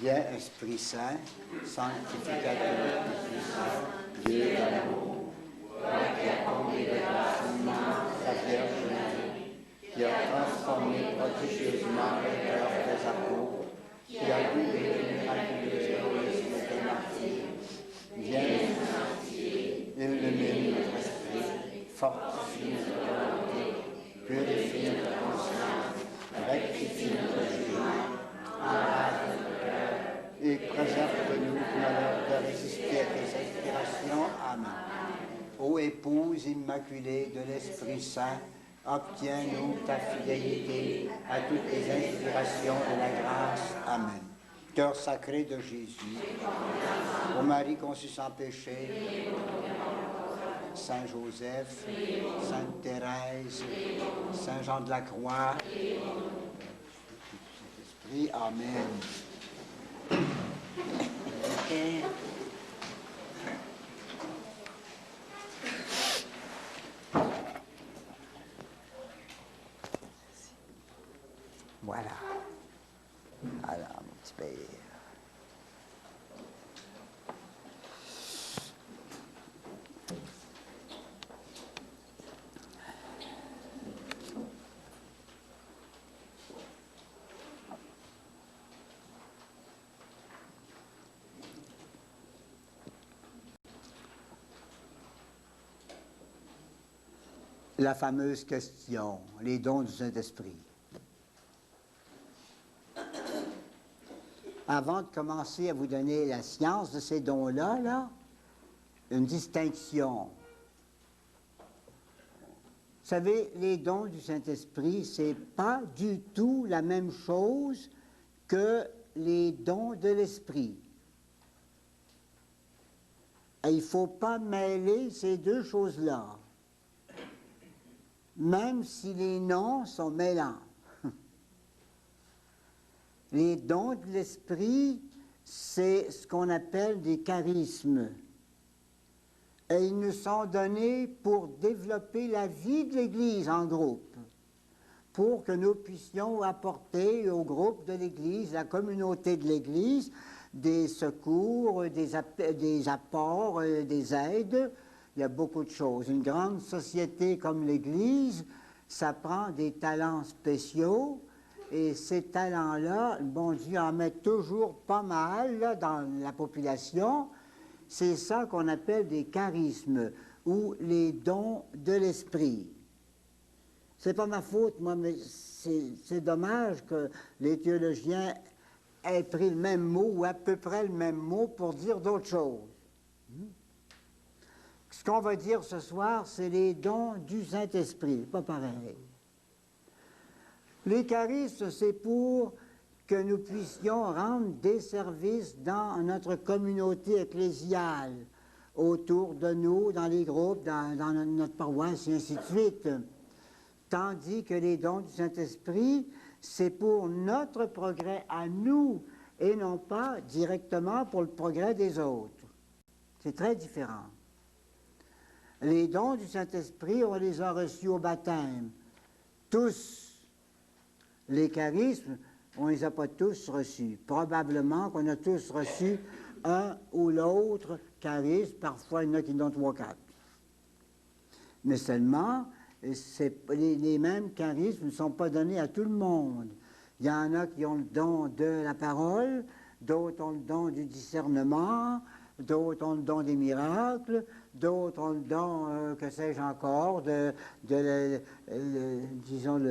Viens, Esprit Saint, sanctificateur, Dieu d'amour, toi qui as comblé de grâce la Vierge Marie, qui a transformé prodigieusement le cœur des apôtres, qui a doué le miraculeux héroïsme des martyrs. Viens nous sanctifier, illumine notre esprit, fortifie notre volonté, purifie notre conscience, rectifie notre jugement, enrage notre cœur et préserve-nous du malheur de résister à tes inspirations. Amen. Ô épouse immaculée de l'Esprit Saint, obtiens-nous ta fidélité à toutes les inspirations de la grâce. Amen. Cœur sacré de Jésus, ô Marie conçue sans péché, Saint Joseph, Sainte Thérèse, Saint Jean de la Croix, Saint-Esprit, Amen. Okay. Voilà. Alors, mon petit père. La fameuse question, les dons du Saint-Esprit. Avant de commencer à vous donner la science de ces dons-là, une distinction. Vous savez, les dons du Saint-Esprit, c'est pas du tout la même chose que les dons de l'Esprit. Et il ne faut pas mêler ces deux choses-là, même si les noms sont mêlants. Les dons de l'Esprit, c'est ce qu'on appelle des charismes. Et ils nous sont donnés pour développer la vie de l'Église en groupe, pour que nous puissions apporter au groupe de l'Église, la communauté de l'Église, des secours, des apports, des aides. Il y a beaucoup de choses. Une grande société comme l'Église, ça prend des talents spéciaux. Et ces talents-là, le bon Dieu en met toujours pas mal là, dans la population. C'est ça qu'on appelle des charismes ou les dons de l'esprit. C'est pas ma faute, moi, mais c'est dommage que les théologiens aient pris le même mot ou à peu près le même mot pour dire d'autres choses. Ce qu'on va dire ce soir, c'est les dons du Saint-Esprit. Pas pareil. Les charismes, c'est pour que nous puissions rendre des services dans notre communauté ecclésiale, autour de nous, dans les groupes, dans notre paroisse, et ainsi de suite. Tandis que les dons du Saint-Esprit, c'est pour notre progrès à nous, et non pas directement pour le progrès des autres. C'est très différent. Les dons du Saint-Esprit, on les a reçus au baptême. Tous. Les charismes, on ne les a pas tous reçus. Probablement qu'on a tous reçu un ou l'autre charisme. Parfois, il y en a qui en ont 3 ou 4. Mais seulement, les mêmes charismes ne sont pas donnés à tout le monde. Il y en a qui ont le don de la parole, d'autres ont le don du discernement, d'autres ont le don des miracles, d'autres ont le don, que sais-je encore, disons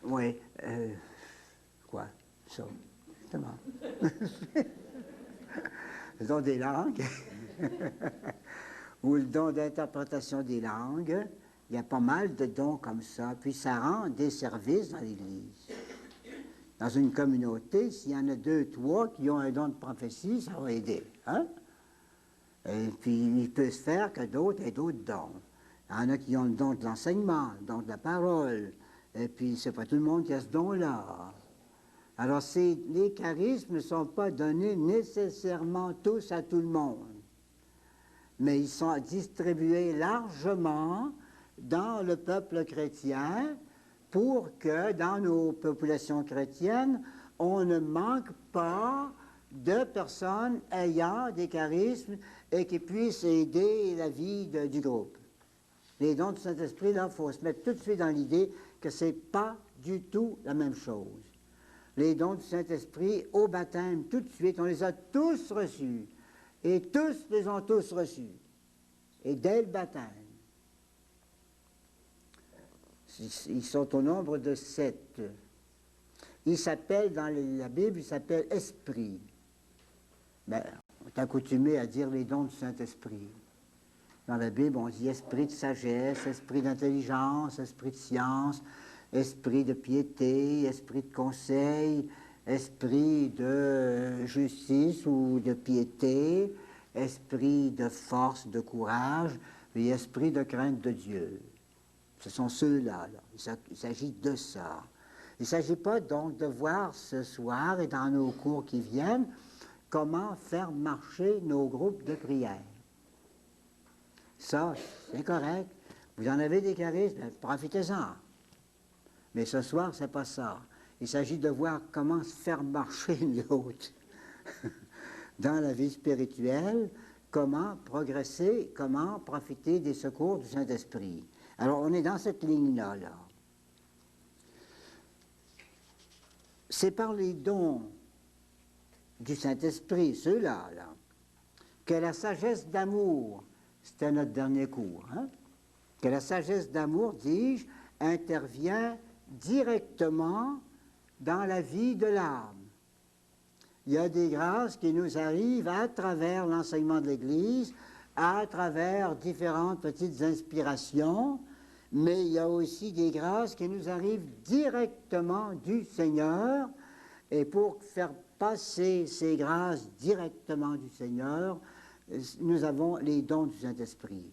oui, quoi, ça, justement. Le don des langues, ou le don d'interprétation des langues. Il y a pas mal de dons comme ça, puis ça rend des services dans l'Église. Dans une communauté, s'il y en a 2, 3 qui ont un don de prophétie, ça va aider. Hein? Et puis, il peut se faire que d'autres aient d'autres dons. Il y en a qui ont le don de l'enseignement, le don de la parole. Et puis, c'est pas tout le monde qui a ce don-là. Alors, les charismes ne sont pas donnés nécessairement tous à tout le monde. Mais ils sont distribués largement dans le peuple chrétien pour que, dans nos populations chrétiennes, on ne manque pas de personnes ayant des charismes et qui puissent aider la vie du groupe. Les dons du Saint-Esprit, là, il faut se mettre tout de suite dans l'idée que ce n'est pas du tout la même chose. Les dons du Saint-Esprit, au baptême, tout de suite, on les a tous reçus. Et tous les ont tous reçus. Et dès le baptême. Ils sont au nombre de 7. Ils s'appellent, dans la Bible, ils s'appellent esprits. Ben, on est accoutumé à dire les dons du Saint-Esprit. Dans la Bible, on dit esprit de sagesse, esprit d'intelligence, esprit de science, esprit de piété, esprit de conseil, esprit de justice ou de piété, esprit de force, de courage, et esprit de crainte de Dieu. Ce sont ceux-là. Là. Il s'agit de ça. Il ne s'agit pas donc de voir ce soir et dans nos cours qui viennent comment faire marcher nos groupes de prière. Ça, c'est correct. Vous en avez des charismes, profitez-en. Mais ce soir, c'est pas ça. Il s'agit de voir comment faire marcher l'autre dans la vie spirituelle, comment progresser, comment profiter des secours du Saint-Esprit. Alors, on est dans cette ligne-là. Là. C'est par les dons du Saint-Esprit, ceux-là, là, que la sagesse d'amour, c'était notre dernier cours, hein, que la sagesse d'amour, dis-je, intervient directement dans la vie de l'âme. Il y a des grâces qui nous arrivent à travers l'enseignement de l'Église, à travers différentes petites inspirations, mais il y a aussi des grâces qui nous arrivent directement du Seigneur, et pour faire passer ces grâces directement du Seigneur, nous avons les dons du Saint-Esprit.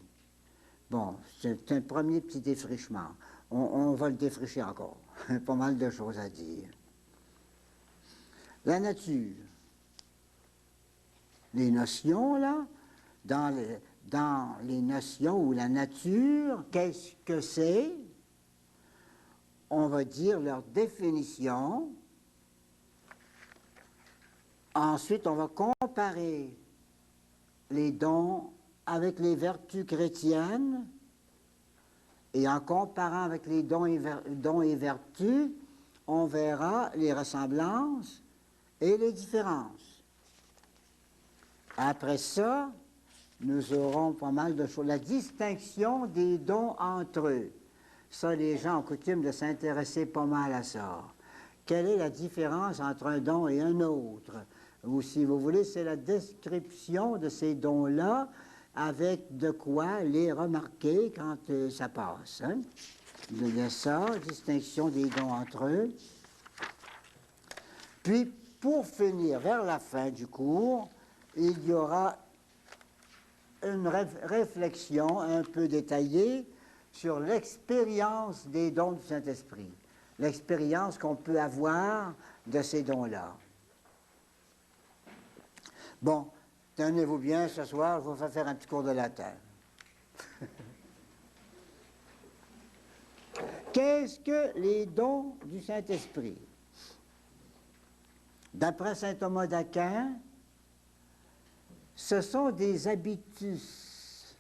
Bon, c'est un premier petit défrichement. On va le défricher encore. Pas mal de choses à dire. La nature. Les notions, là, dans les notions ou la nature, qu'est-ce que c'est? On va dire leur définition. Ensuite, on va comparer les dons avec les vertus chrétiennes, et en comparant avec les dons et vertus, on verra les ressemblances et les différences. Après ça, nous aurons pas mal de choses. La distinction des dons entre eux. Ça, les gens ont coutume de s'intéresser pas mal à ça. Quelle est la différence entre un don et un autre? Ou si vous voulez, c'est la description de ces dons-là avec de quoi les remarquer quand ça passe. Hein? Il y a ça, distinction des dons entre eux. Puis, pour finir, vers la fin du cours, il y aura une réflexion un peu détaillée sur l'expérience des dons du Saint-Esprit, l'expérience qu'on peut avoir de ces dons-là. Bon, tenez-vous bien, ce soir, je vous fais faire un petit cours de latin. Qu'est-ce que les dons du Saint-Esprit? D'après saint Thomas d'Aquin, ce sont des habitus,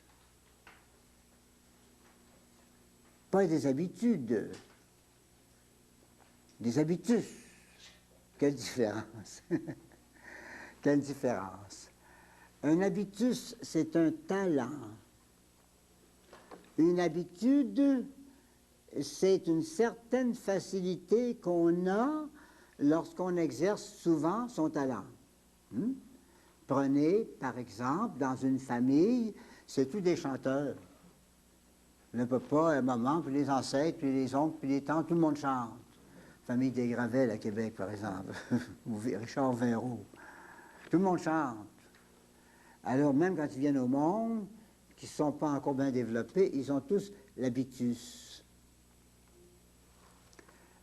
pas des habitudes, des habitus. Quelle différence! Quelle différence! Un habitus, c'est un talent. Une habitude, c'est une certaine facilité qu'on a lorsqu'on exerce souvent son talent. Prenez, par exemple, dans une famille, c'est tous des chanteurs. Le papa, la maman, puis les ancêtres, puis les oncles, puis les tantes, tout le monde chante. Famille des Gravelles à Québec, par exemple, ou Richard Vinrault. Tout le monde chante. Alors, même quand ils viennent au monde, qui ne sont pas encore bien développés, ils ont tous l'habitus.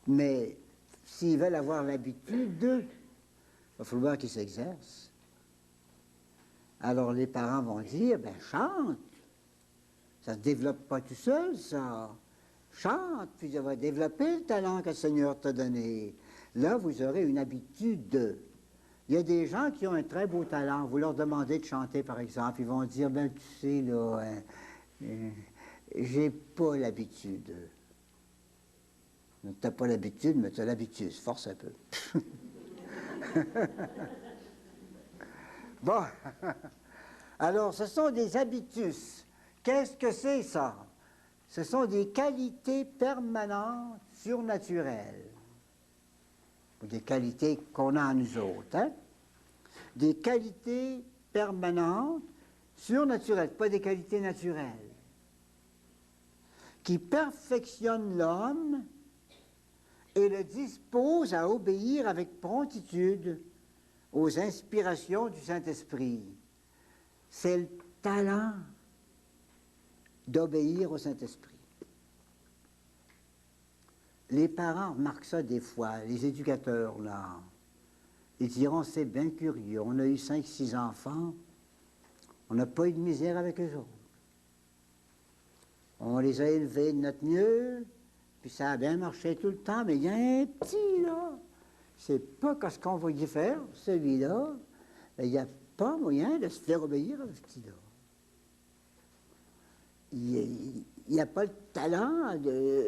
Mais s'ils veulent avoir l'habitude, il va falloir qu'ils s'exercent. Alors, les parents vont dire, ben chante. Ça ne se développe pas tout seul, ça. Chante, puis ça va développer le talent que le Seigneur t'a donné. là, vous aurez une habitude. Il y a des gens qui ont un très beau talent. Vous leur demandez de chanter, par exemple. Ils vont dire, ben tu sais, là, j'ai pas l'habitude. Tu n'as pas l'habitude, mais tu as l'habitude. Force un peu. Bon. Alors, ce sont des habitus. Qu'est-ce que c'est, ça? Ce sont des qualités permanentes, surnaturelles. Des qualités qu'on a en nous autres. Hein? Des qualités permanentes, surnaturelles, pas des qualités naturelles, qui perfectionnent l'homme et le disposent à obéir avec promptitude aux inspirations du Saint-Esprit. C'est le talent d'obéir au Saint-Esprit. Les parents remarquent ça des fois, les éducateurs, là. Ils diront, c'est bien curieux, on a eu 5-6 enfants, on n'a pas eu de misère avec eux autres. On les a élevés de notre mieux, puis ça a bien marché tout le temps, mais il y a un petit, là, c'est pas ce qu'on va y faire, celui-là, il n'y a pas moyen de se faire obéir à ce petit-là. Il n'y a pas le talent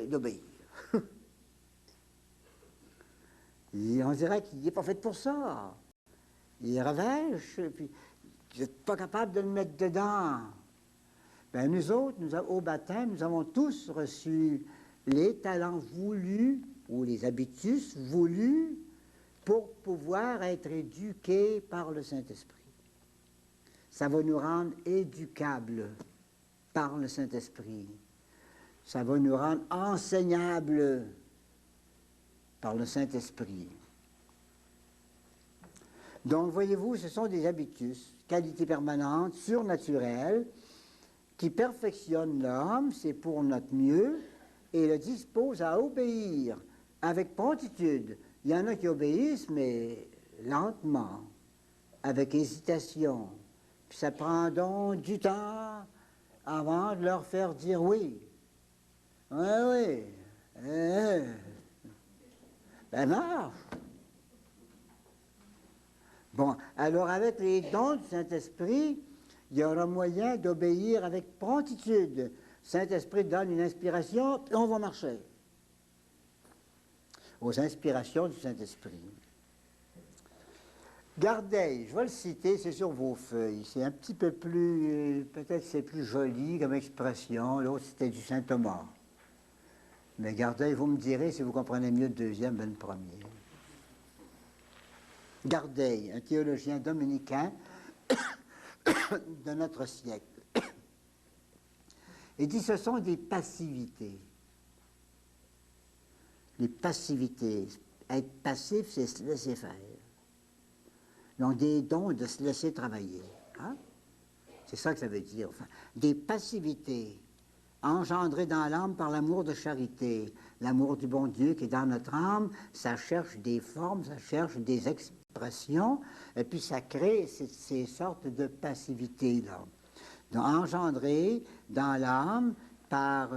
d'obéir. On dirait qu'il n'est pas fait pour ça. Il est revêche, puis vous n'êtes pas capable de le mettre dedans. Bien, nous autres, au baptême, nous avons tous reçu les talents voulus, ou les habitus voulus, pour pouvoir être éduqués par le Saint-Esprit. Ça va nous rendre éducables par le Saint-Esprit. Ça va nous rendre enseignables par le Saint-Esprit. Donc, voyez-vous, ce sont des habitus, qualités permanentes, surnaturelles, qui perfectionnent l'homme, c'est pour notre mieux, et le disposent à obéir avec promptitude. Il y en a qui obéissent, mais lentement, avec hésitation. Puis ça prend donc du temps avant de leur faire dire oui. Oui. Ben marche. Bon, alors avec les dons du Saint-Esprit, il y aura moyen d'obéir avec promptitude. Saint-Esprit donne une inspiration, puis on va marcher. Aux inspirations du Saint-Esprit. Gardeil, je vais le citer, c'est sur vos feuilles. C'est un petit peu plus, peut-être c'est plus joli comme expression. L'autre, c'était du Saint Thomas. Mais Gardeil, vous me direz si vous comprenez mieux le deuxième que le premier. Gardeil, un théologien dominicain de notre siècle. Il dit ce sont des passivités. Les passivités. Être passif, c'est se laisser faire. Donc des dons de se laisser travailler. Hein? C'est ça que ça veut dire. Enfin, des passivités engendrées dans l'âme par l'amour de charité. L'amour du bon Dieu qui est dans notre âme, ça cherche des formes, ça cherche des expressions, et puis ça crée ces sortes de passivités-là. Donc, engendrées dans l'âme par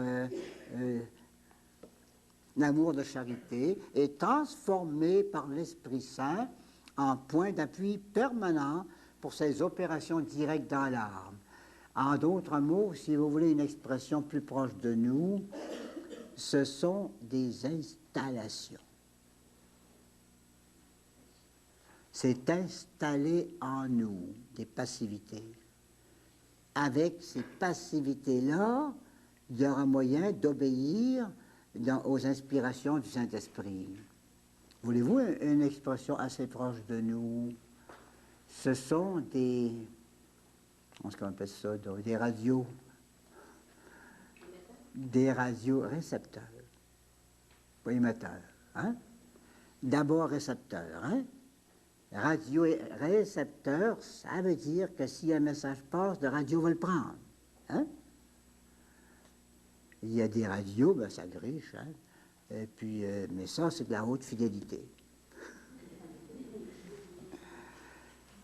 l'amour de charité et transformées par l'Esprit Saint en point d'appui permanent pour ces opérations directes dans l'âme. En d'autres mots, si vous voulez une expression plus proche de nous, ce sont des installations. C'est installé en nous des passivités. Avec ces passivités-là, il y aura moyen d'obéir aux inspirations du Saint-Esprit. Voulez-vous une expression assez proche de nous? Ce sont des... Comment est-ce qu'on appelle ça? Des radios. Des radiorécepteurs. Pas émetteurs. Hein? D'abord récepteurs. Hein? Radio-récepteur, ça veut dire que si un message passe, la radio va le prendre. Hein? Il y a des radios, ben ça griche. Hein? Et puis, mais ça, c'est de la haute fidélité.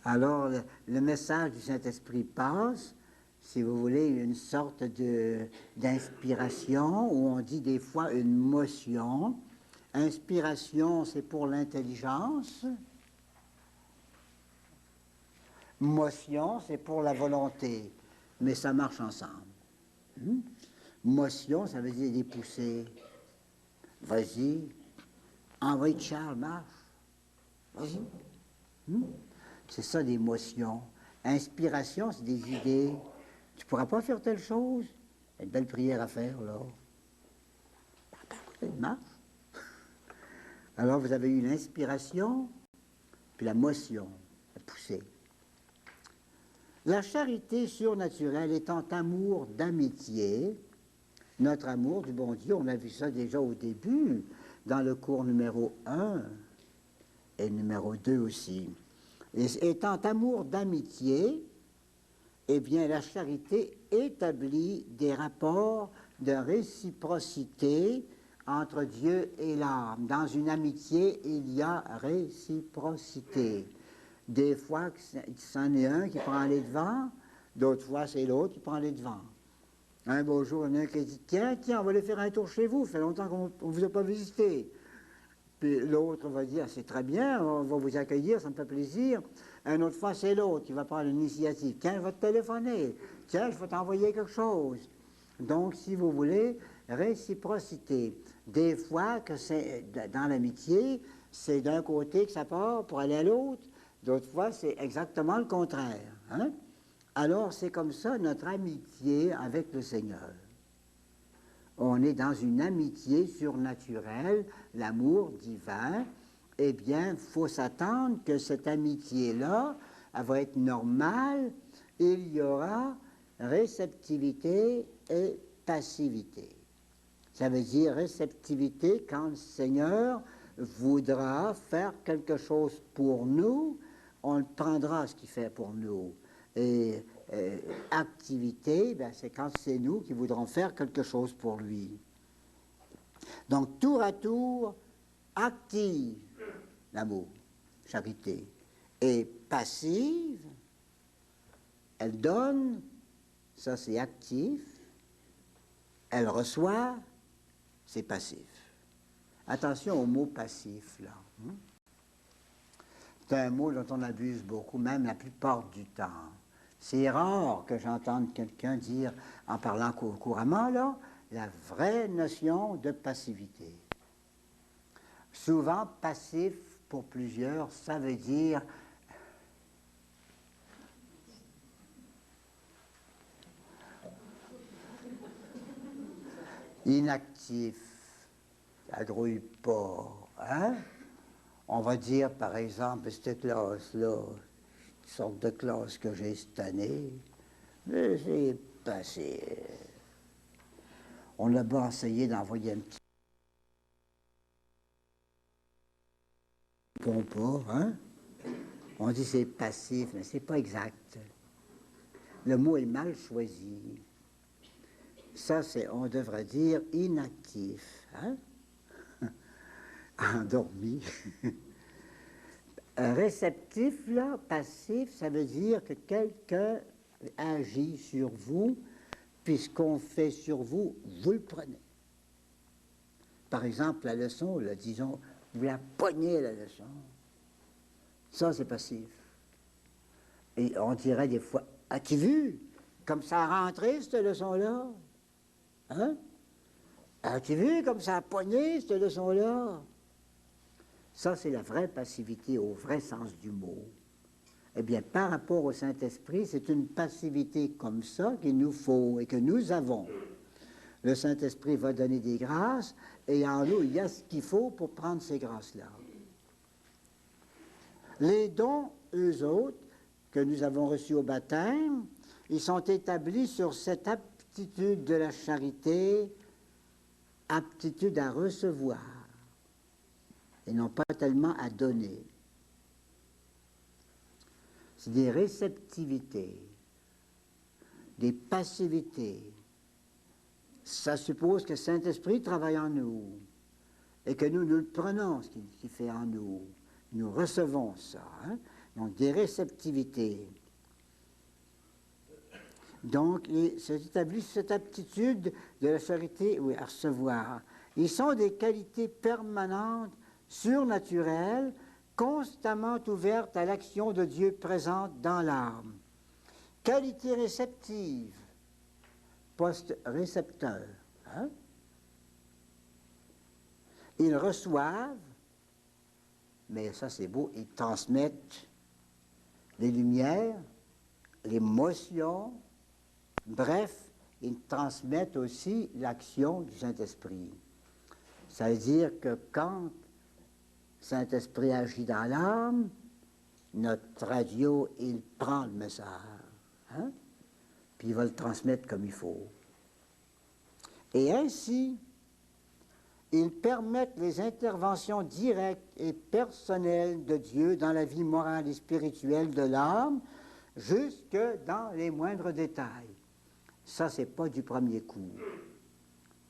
Alors, le message du Saint-Esprit passe, si vous voulez, une sorte d'inspiration, où on dit des fois une motion, Inspiration, c'est pour l'intelligence. Motion, c'est pour la volonté. Mais ça marche ensemble. Motion, ça veut dire des poussées. Vas-y. Envoie Charles, marche. Vas-y. C'est ça, des motions. Inspiration, c'est des idées. Tu ne pourras pas faire telle chose. Il y a une belle prière à faire, là. Marche. Alors, vous avez eu l'inspiration, puis la motion, la poussée. La charité surnaturelle étant amour d'amitié, notre amour du bon Dieu, on a vu ça déjà au début, dans le cours numéro 1 et numéro 2 aussi. Et étant amour d'amitié, eh bien, la charité établit des rapports de réciprocité entre Dieu et l'âme. Dans une amitié, il y a réciprocité. Des fois, c'en est un qui prend les devants, d'autres fois, c'est l'autre qui prend les devants. Un beau jour, il y en a un qui dit, tiens, on va aller faire un tour chez vous, ça fait longtemps qu'on ne vous a pas visité. Puis l'autre va dire, c'est très bien, on va vous accueillir, ça me fait plaisir. Une autre fois, c'est l'autre qui va prendre l'initiative. Tiens, je vais te téléphoner. Tiens, je vais t'envoyer quelque chose. Donc, si vous voulez, réciprocité. Des fois, que c'est dans l'amitié, c'est d'un côté que ça part pour aller à l'autre. D'autres fois, c'est exactement le contraire. Hein? Alors, c'est comme ça notre amitié avec le Seigneur. On est dans une amitié surnaturelle, l'amour divin. Eh bien, il faut s'attendre que cette amitié-là, elle va être normale. Il y aura réceptivité et passivité. Ça veut dire réceptivité quand le Seigneur voudra faire quelque chose pour nous, on le prendra ce qu'il fait pour nous. Et activité, ben, c'est quand c'est nous qui voudrons faire quelque chose pour lui. Donc, tour à tour, active l'amour, charité, et passive, elle donne, ça c'est actif, elle reçoit, c'est passif. Attention au mot passif, là. C'est un mot dont on abuse beaucoup, même la plupart du temps. C'est rare que j'entende quelqu'un dire, en parlant couramment, là, la vraie notion de passivité. Souvent, passif, pour plusieurs, ça veut dire inactif, ça grouille pas, hein? On va dire, par exemple, cette classe-là, une sorte de classe que j'ai cette année, mais c'est passé. On a beau essayer d'envoyer un petit compas, hein? On dit c'est passif, mais c'est pas exact. Le mot est mal choisi. Ça, on devrait dire inactif, hein? Endormi. Réceptif, là, passif, ça veut dire que quelqu'un agit sur vous, puis ce qu'on fait sur vous, vous le prenez. Par exemple, la leçon, là, disons, vous la pognez, la leçon. Ça, c'est passif. Et on dirait des fois, as-tu vu comme ça a rentré, cette leçon-là? Hein? As-tu vu comme ça a pogné, cette leçon-là? Ça, c'est la vraie passivité au vrai sens du mot. Eh bien, par rapport au Saint-Esprit, c'est une passivité comme ça qu'il nous faut et que nous avons. Le Saint-Esprit va donner des grâces et en nous, il y a ce qu'il faut pour prendre ces grâces-là. Les dons, eux autres, que nous avons reçus au baptême, ils sont établis sur cette aptitude de la charité, aptitude à recevoir, et non pas tellement à donner. C'est des réceptivités, des passivités. Ça suppose que le Saint-Esprit travaille en nous et que nous le prenons, ce qu'il fait en nous. Nous recevons ça. Hein? Donc, des réceptivités. Donc, c'est établi cette aptitude de la charité, oui, à recevoir. Ils sont des qualités permanentes, surnaturelles, constamment ouvertes à l'action de Dieu présente dans l'âme. Qualité réceptive, post-récepteur. Hein? Ils reçoivent, mais ça c'est beau, ils transmettent les lumières, l'émotion, bref, ils transmettent aussi l'action du Saint-Esprit. Ça veut dire que quand le Saint-Esprit agit dans l'âme, notre radio, il prend le message, hein? Puis il va le transmettre comme il faut. Et ainsi, ils permettent les interventions directes et personnelles de Dieu dans la vie morale et spirituelle de l'âme, jusque dans les moindres détails. Ça, c'est pas du premier coup.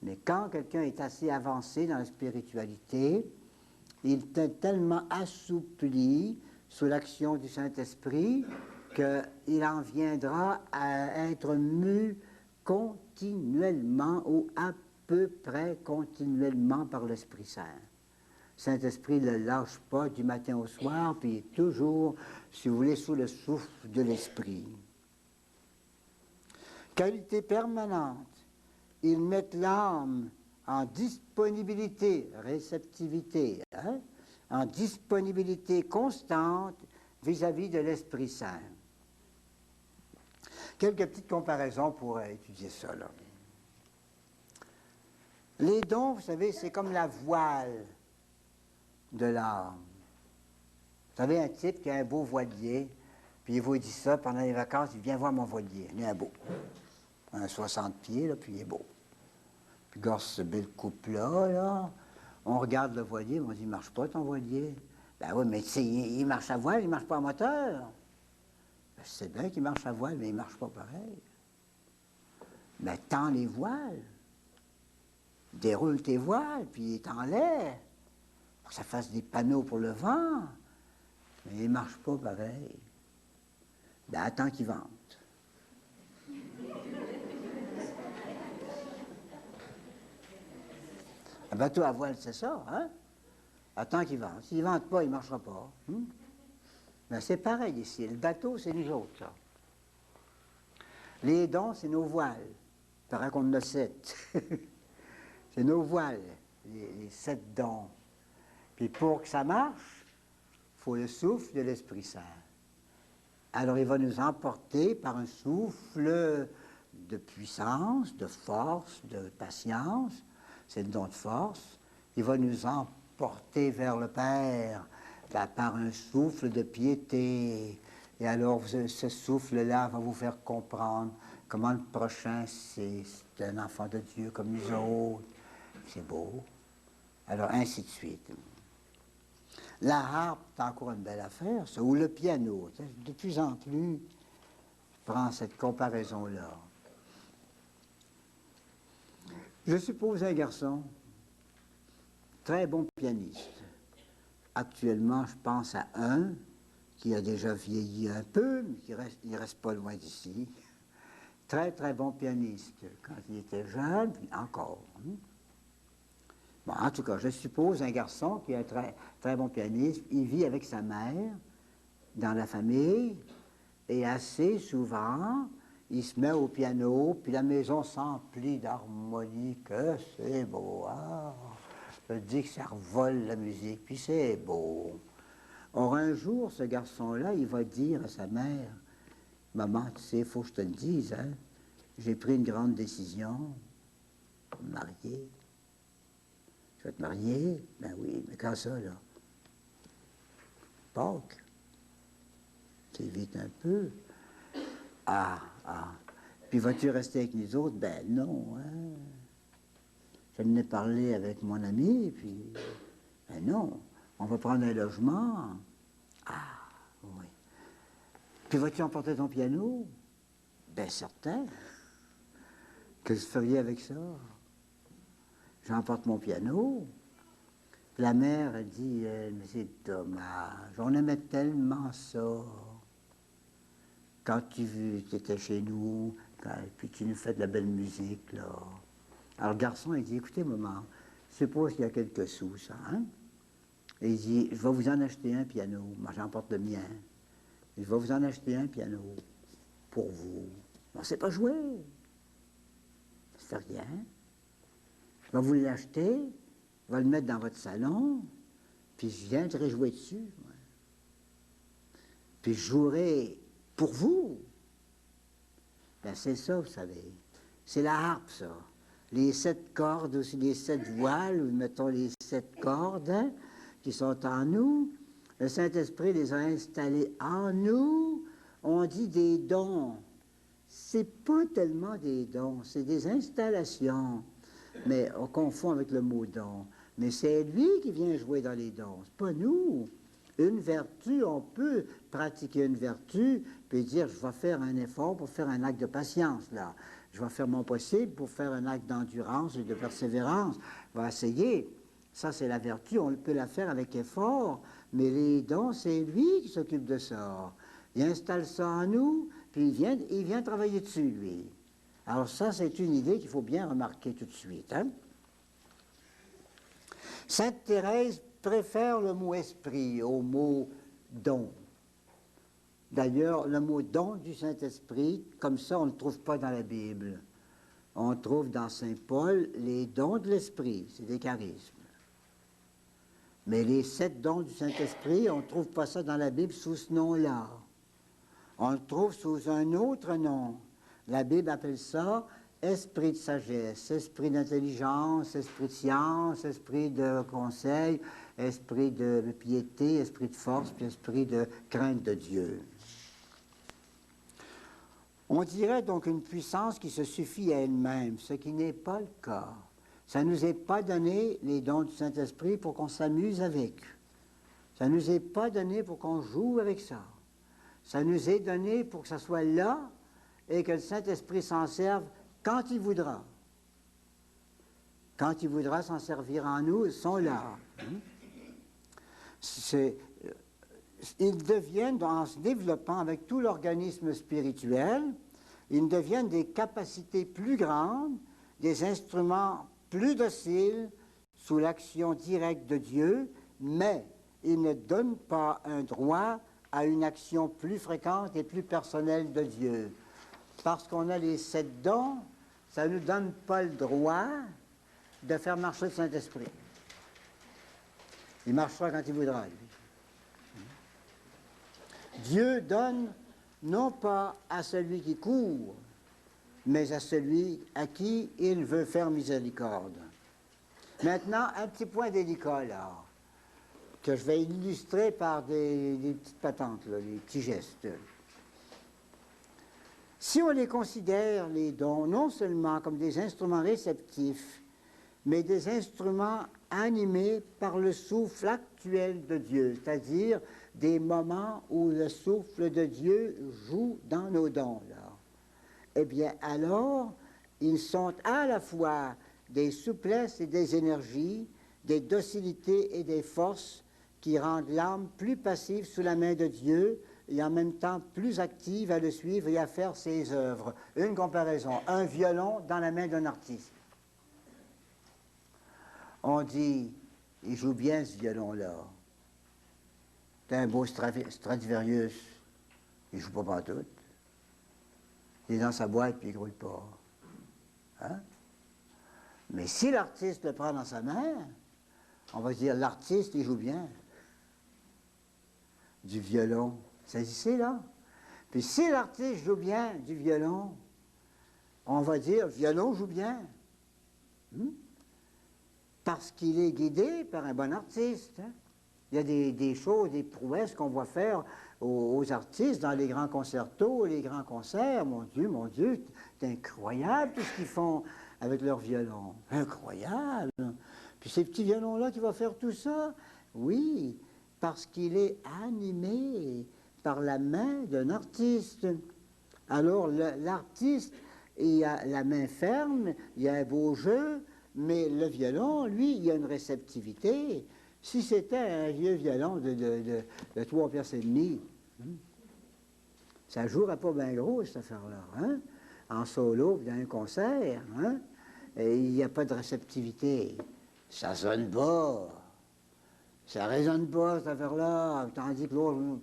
Mais quand quelqu'un est assez avancé dans la spiritualité, il est tellement assoupli sous l'action du Saint-Esprit qu'il en viendra à être mu continuellement ou à peu près continuellement par l'Esprit Saint. Le Saint-Esprit ne le lâche pas du matin au soir, puis il est toujours, si vous voulez, sous le souffle de l'Esprit. Qualité permanente. Ils mettent l'âme en disponibilité, réceptivité, hein? En disponibilité constante vis-à-vis de l'Esprit Saint. Quelques petites comparaisons pour étudier ça, là. Les dons, vous savez, c'est comme la voile de l'âme. Vous savez, un type qui a un beau voilier, puis il vous dit ça pendant les vacances, il vient voir mon voilier, il est un beau. Un 60 pieds, là, puis il est beau. Puis, regarde ce bel couple-là, là, on regarde le voilier, on dit, il ne marche pas ton voilier. Ben oui, mais il marche à voile, il ne marche pas à moteur. Ben, c'est bien qu'il marche à voile, mais il ne marche pas pareil. Ben, tends les voiles. Déroule tes voiles, puis tends-les. Pour que ça fasse des panneaux pour le vent. Mais il ne marche pas pareil. Ben, attends qu'il vente. Un bateau à voile, c'est ça, hein? Attends qu'il vente. S'il ne vente pas, il ne marchera pas. Mais c'est pareil ici. Le bateau, c'est nous autres, là. Les dons, c'est nos voiles. Il paraît qu'on en a 7. C'est nos voiles, les 7 dons. Puis pour que ça marche, il faut le souffle de l'Esprit Saint. Alors il va nous emporter par un souffle de puissance, de force, de patience. C'est le don de force. Il va nous emporter vers le Père par un souffle de piété. Et alors ce souffle-là va vous faire comprendre comment le prochain, c'est un enfant de Dieu comme nous autres. C'est beau. Alors ainsi de suite. La harpe, c'est encore une belle affaire, ça, ou le piano. De plus en plus, je prends cette comparaison-là. Je suppose un garçon, très bon pianiste. Actuellement, je pense à un qui a déjà vieilli un peu, mais il reste pas loin d'ici. Très, très bon pianiste quand il était jeune, puis encore. Bon, en tout cas, je suppose un garçon qui est un très, très bon pianiste, il vit avec sa mère dans la famille, et assez souvent, il se met au piano, puis la maison s'emplit d'harmonie, que c'est beau. Ah, je dis que ça revole la musique, puis c'est beau. Or, un jour, ce garçon-là, il va dire à sa mère, « Maman, tu sais, il faut que je te le dise, hein, j'ai pris une grande décision, me marier. » « Tu vas te marier? » « Ben oui, mais quand ça, là? »« Pâques. C'est vite un peu. »« Ah. Puis vas-tu rester avec nous autres? » « Ben non, hein. Je n'ai parlé avec mon ami, puis... Ben non, on va prendre un logement. »« Ah, oui. »« Puis vas-tu emporter ton piano? » »« Ben certain. Qu'est-ce que vous feriez avec ça? » J'emporte mon piano. La mère, elle dit, mais c'est dommage, on aimait tellement ça. Quand tu étais chez nous, puis tu nous fais de la belle musique, là. Alors le garçon, il dit, écoutez, maman, Suppose qu'il y a quelques sous, ça, hein? Et il dit, je vais vous en acheter un piano. Moi, j'emporte le mien. Et je vais vous en acheter un piano pour vous. On ne sait pas jouer. C'est rien. Je vais vous l'acheter, je vais le mettre dans votre salon, puis je viendrai jouer dessus. Moi. Puis je jouerai pour vous. Ben, c'est ça, vous savez. C'est la harpe, ça. Les 7 cordes, aussi les 7 voiles, ou mettons les 7 cordes, hein, qui sont en nous. Le Saint-Esprit les a installés en nous. On dit des dons. C'est pas tellement des dons, c'est des installations. Mais on confond avec le mot don. Mais c'est lui qui vient jouer dans les dons, c'est pas nous. Une vertu, on peut pratiquer une vertu, puis dire, je vais faire un effort pour faire un acte de patience, là. Je vais faire mon possible pour faire un acte d'endurance et de persévérance. Je vais essayer. Ça, c'est la vertu, on peut la faire avec effort, mais les dons, c'est lui qui s'occupe de ça. Il installe ça en nous, puis il vient travailler dessus, lui. Alors ça, c'est une idée qu'il faut bien remarquer tout de suite. Hein? Sainte Thérèse préfère le mot esprit au mot don. D'ailleurs, le mot don du Saint-Esprit, comme ça, on ne le trouve pas dans la Bible. On trouve dans Saint Paul les dons de l'Esprit, c'est des charismes. Mais les 7 dons du Saint-Esprit, on ne trouve pas ça dans la Bible sous ce nom-là. On le trouve sous un autre nom. La Bible appelle ça esprit de sagesse, esprit d'intelligence, esprit de science, esprit de conseil, esprit de piété, esprit de force, puis esprit de crainte de Dieu. On dirait donc une puissance qui se suffit à elle-même, ce qui n'est pas le cas. Ça ne nous est pas donné, les dons du Saint-Esprit, pour qu'on s'amuse avec. Ça ne nous est pas donné pour qu'on joue avec ça. Ça nous est donné pour que ça soit là et que le Saint-Esprit s'en serve quand il voudra. Quand il voudra s'en servir en nous, ils sont là. Ils deviennent, en se développant avec tout l'organisme spirituel, ils deviennent des capacités plus grandes, des instruments plus dociles sous l'action directe de Dieu, mais ils ne donnent pas un droit à une action plus fréquente et plus personnelle de Dieu. Parce qu'on a les 7 dons, ça ne nous donne pas le droit de faire marcher le Saint-Esprit. Il marchera quand il voudra, lui. Dieu donne non pas à celui qui court, mais à celui à qui il veut faire miséricorde. Maintenant, un petit point délicat, là, que je vais illustrer par des petites patentes, là, des petits gestes. Si on les considère, les dons, non seulement comme des instruments réceptifs, mais des instruments animés par le souffle actuel de Dieu, c'est-à-dire des moments où le souffle de Dieu joue dans nos dons, là. Eh bien, alors, ils sont à la fois des souplesses et des énergies, des docilités et des forces qui rendent l'âme plus passive sous la main de Dieu et en même temps plus active à le suivre et à faire ses œuvres. Une comparaison, un violon dans la main d'un artiste. On dit, il joue bien ce violon-là. C'est un beau Stradivarius, il joue pas pantoute. Il est dans sa boîte puis il ne grouille pas. Hein? Mais si l'artiste le prend dans sa main, on va se dire, l'artiste, il joue bien. Du violon. Saisissez, là? Puis si l'artiste joue bien du violon, on va dire, le violon joue bien. Parce qu'il est guidé par un bon artiste. Hein? Il y a des choses, des prouesses qu'on voit faire aux artistes dans les grands concertos, les grands concerts. Mon Dieu, c'est incroyable tout ce qu'ils font avec leur violon. Incroyable! Puis ces petits violons-là qui vont faire tout ça, oui, parce qu'il est animé par la main d'un artiste. Alors l'artiste, il a la main ferme, il a un beau jeu, mais le violon, lui, il a une réceptivité. Si c'était un vieux violon de 3 piastres et demi, ça ne jouerait pas bien gros, cette affaire-là. Hein? En solo, dans un concert, hein? Et il n'y a pas de réceptivité. ça sonne pas. Ça résonne pas, cette affaire-là. Tandis que l'autre,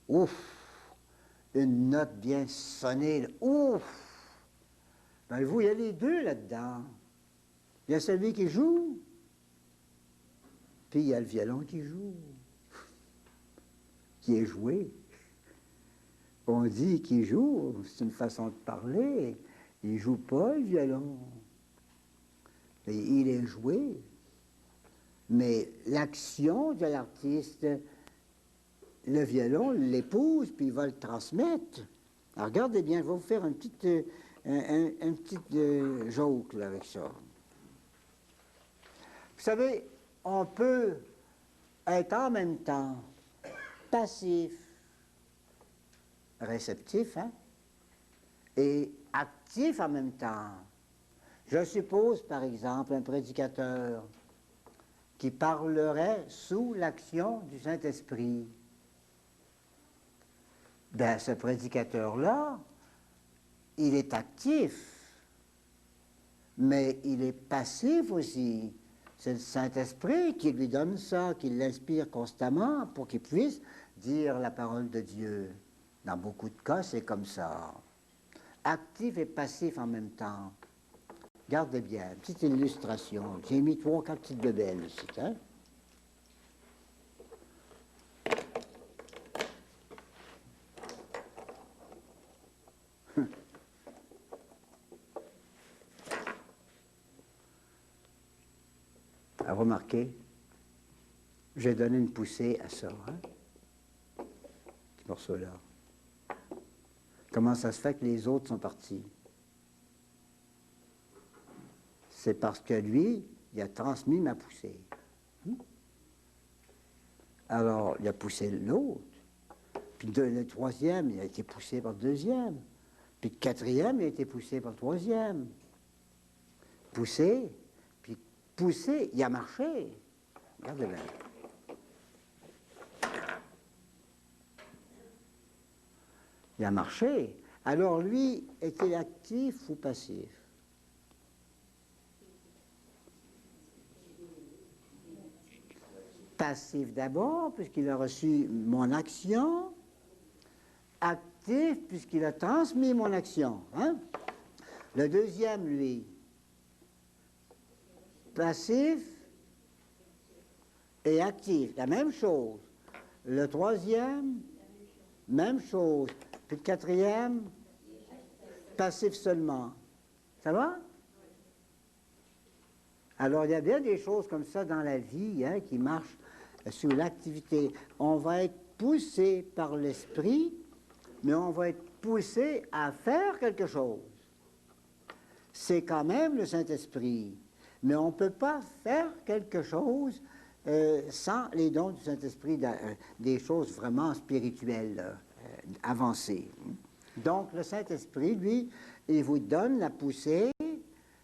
ouf, une note bien sonnée, là. Ouf. Ben vous, il y a les deux là-dedans. Il y a celui qui joue, puis il y a le violon qui joue, qui est joué. On dit qu'il joue, c'est une façon de parler. Il ne joue pas le violon. Et il est joué. Mais l'action de l'artiste, le violon l'épouse, puis il va le transmettre. Alors regardez bien, je vais vous faire une petite, joke là, avec ça. Vous savez, on peut être en même temps passif, réceptif, hein, et actif en même temps. Je suppose, par exemple, un prédicateur qui parlerait sous l'action du Saint-Esprit. Ben, ce prédicateur-là, il est actif, mais il est passif aussi. C'est le Saint-Esprit qui lui donne ça, qui l'inspire constamment pour qu'il puisse dire la parole de Dieu. Dans beaucoup de cas, c'est comme ça. Actif et passif en même temps. Regardez bien, petite illustration. J'ai mis 3 ou 4 petites bebelles ici. Hein? Remarquez, j'ai donné une poussée à ça, hein? Ce morceau-là. Comment ça se fait que les autres sont partis? C'est parce que lui, il a transmis ma poussée. Alors, il a poussé l'autre. Puis le troisième, il a été poussé par le deuxième. Puis le quatrième, il a été poussé par le troisième. Poussé, puis poussé, il a marché. Regardez bien. Il a marché. Alors lui, est-il actif ou passif? Passif d'abord, puisqu'il a reçu mon action. Actif, puisqu'il a transmis mon action. Hein? Le deuxième, lui, passif et actif, la même chose. Le troisième, même chose. Puis le quatrième, passif seulement. Ça va? Alors, il y a bien des choses comme ça dans la vie, hein, qui marchent sous l'activité. On va être poussé par l'esprit, mais on va être poussé à faire quelque chose. C'est quand même le Saint-Esprit. Mais on ne peut pas faire quelque chose sans les dons du Saint-Esprit, des choses vraiment spirituelles, avancées. Donc, le Saint-Esprit, lui, il vous donne la poussée,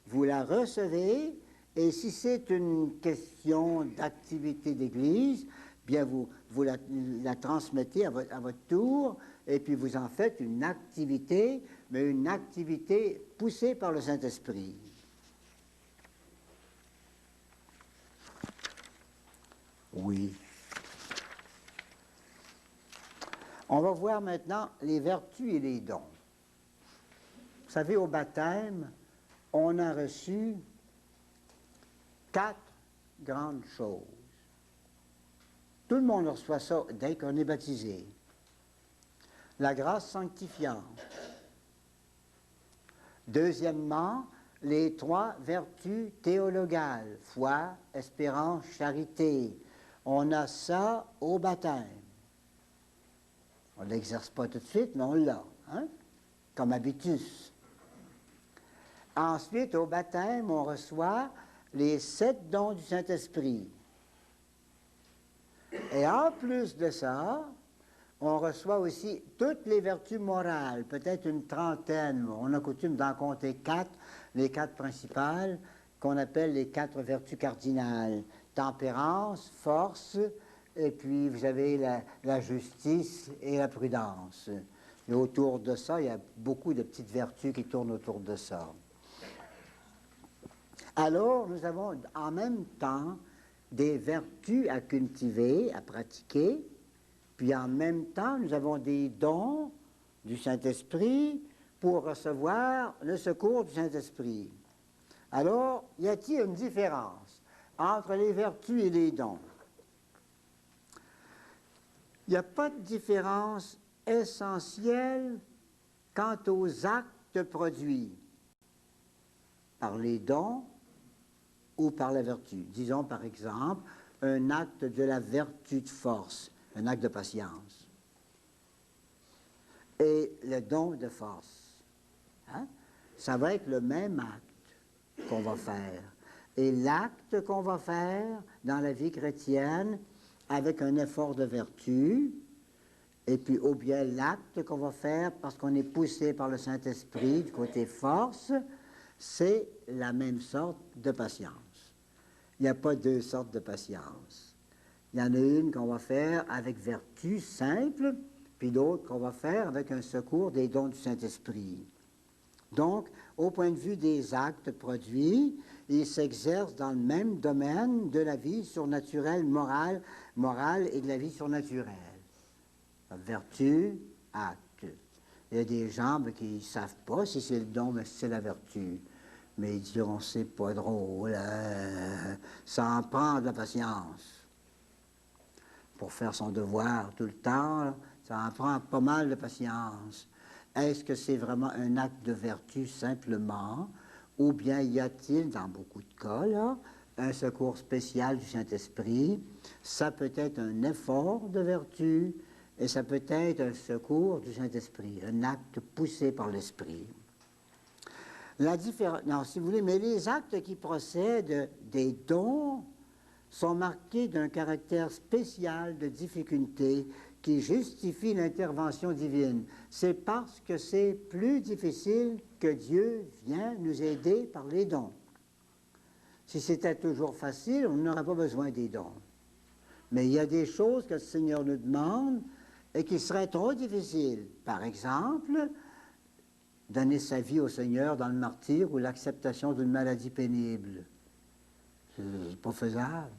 vous la recevez, et si c'est une question d'activité d'Église, bien vous la transmettez à votre tour, et puis vous en faites une activité, mais une activité poussée par le Saint-Esprit. Oui. On va voir maintenant les vertus et les dons. Vous savez, au baptême, on a reçu 4 grandes choses. Tout le monde reçoit ça dès qu'on est baptisé. La grâce sanctifiante. Deuxièmement, les 3 vertus théologales, foi, espérance, charité. On a ça au baptême. On ne l'exerce pas tout de suite, mais on l'a, hein? Comme habitus. Ensuite, au baptême, on reçoit les 7 dons du Saint-Esprit. Et en plus de ça, on reçoit aussi toutes les vertus morales, peut-être une trentaine. On a coutume d'en compter 4, les 4 principales, qu'on appelle les 4 vertus cardinales. Tempérance, force, et puis vous avez la justice et la prudence. Et autour de ça, il y a beaucoup de petites vertus qui tournent autour de ça. Alors, nous avons en même temps des vertus à cultiver, à pratiquer, puis en même temps, nous avons des dons du Saint-Esprit pour recevoir le secours du Saint-Esprit. Alors, y a-t-il une différence entre les vertus et les dons? Il n'y a pas de différence essentielle quant aux actes produits par les dons ou par la vertu. Disons par exemple un acte de la vertu de force, un acte de patience, et le don de force. Hein? Ça va être le même acte qu'on va faire. Et l'acte qu'on va faire dans la vie chrétienne avec un effort de vertu, et puis ou bien l'acte qu'on va faire parce qu'on est poussé par le Saint-Esprit du côté force, c'est la même sorte de patience. Il n'y a pas deux sortes de patience. Il y en a une qu'on va faire avec vertu simple, puis d'autres qu'on va faire avec un secours des dons du Saint-Esprit. Donc, au point de vue des actes produits, ils s'exercent dans le même domaine de la vie surnaturelle, morale et de la vie surnaturelle. Vertu, acte. Il y a des gens qui ne savent pas si c'est le don, mais si c'est la vertu. Mais ils diront, c'est pas drôle, ça en prend de la patience. Pour faire son devoir tout le temps, ça en prend pas mal de patience. Est-ce que c'est vraiment un acte de vertu simplement, ou bien y a-t-il, dans beaucoup de cas, là, un secours spécial du Saint-Esprit? Ça peut être un effort de vertu, et ça peut être un secours du Saint-Esprit, un acte poussé par l'Esprit. La différence, non, si vous voulez, mais les actes qui procèdent des dons sont marqués d'un caractère spécial de difficulté qui justifie l'intervention divine. C'est parce que c'est plus difficile que Dieu vient nous aider par les dons. Si c'était toujours facile, on n'aurait pas besoin des dons. Mais il y a des choses que le Seigneur nous demande et qui seraient trop difficiles. Par exemple, donner sa vie au Seigneur dans le martyre ou l'acceptation d'une maladie pénible. C'est pas faisable.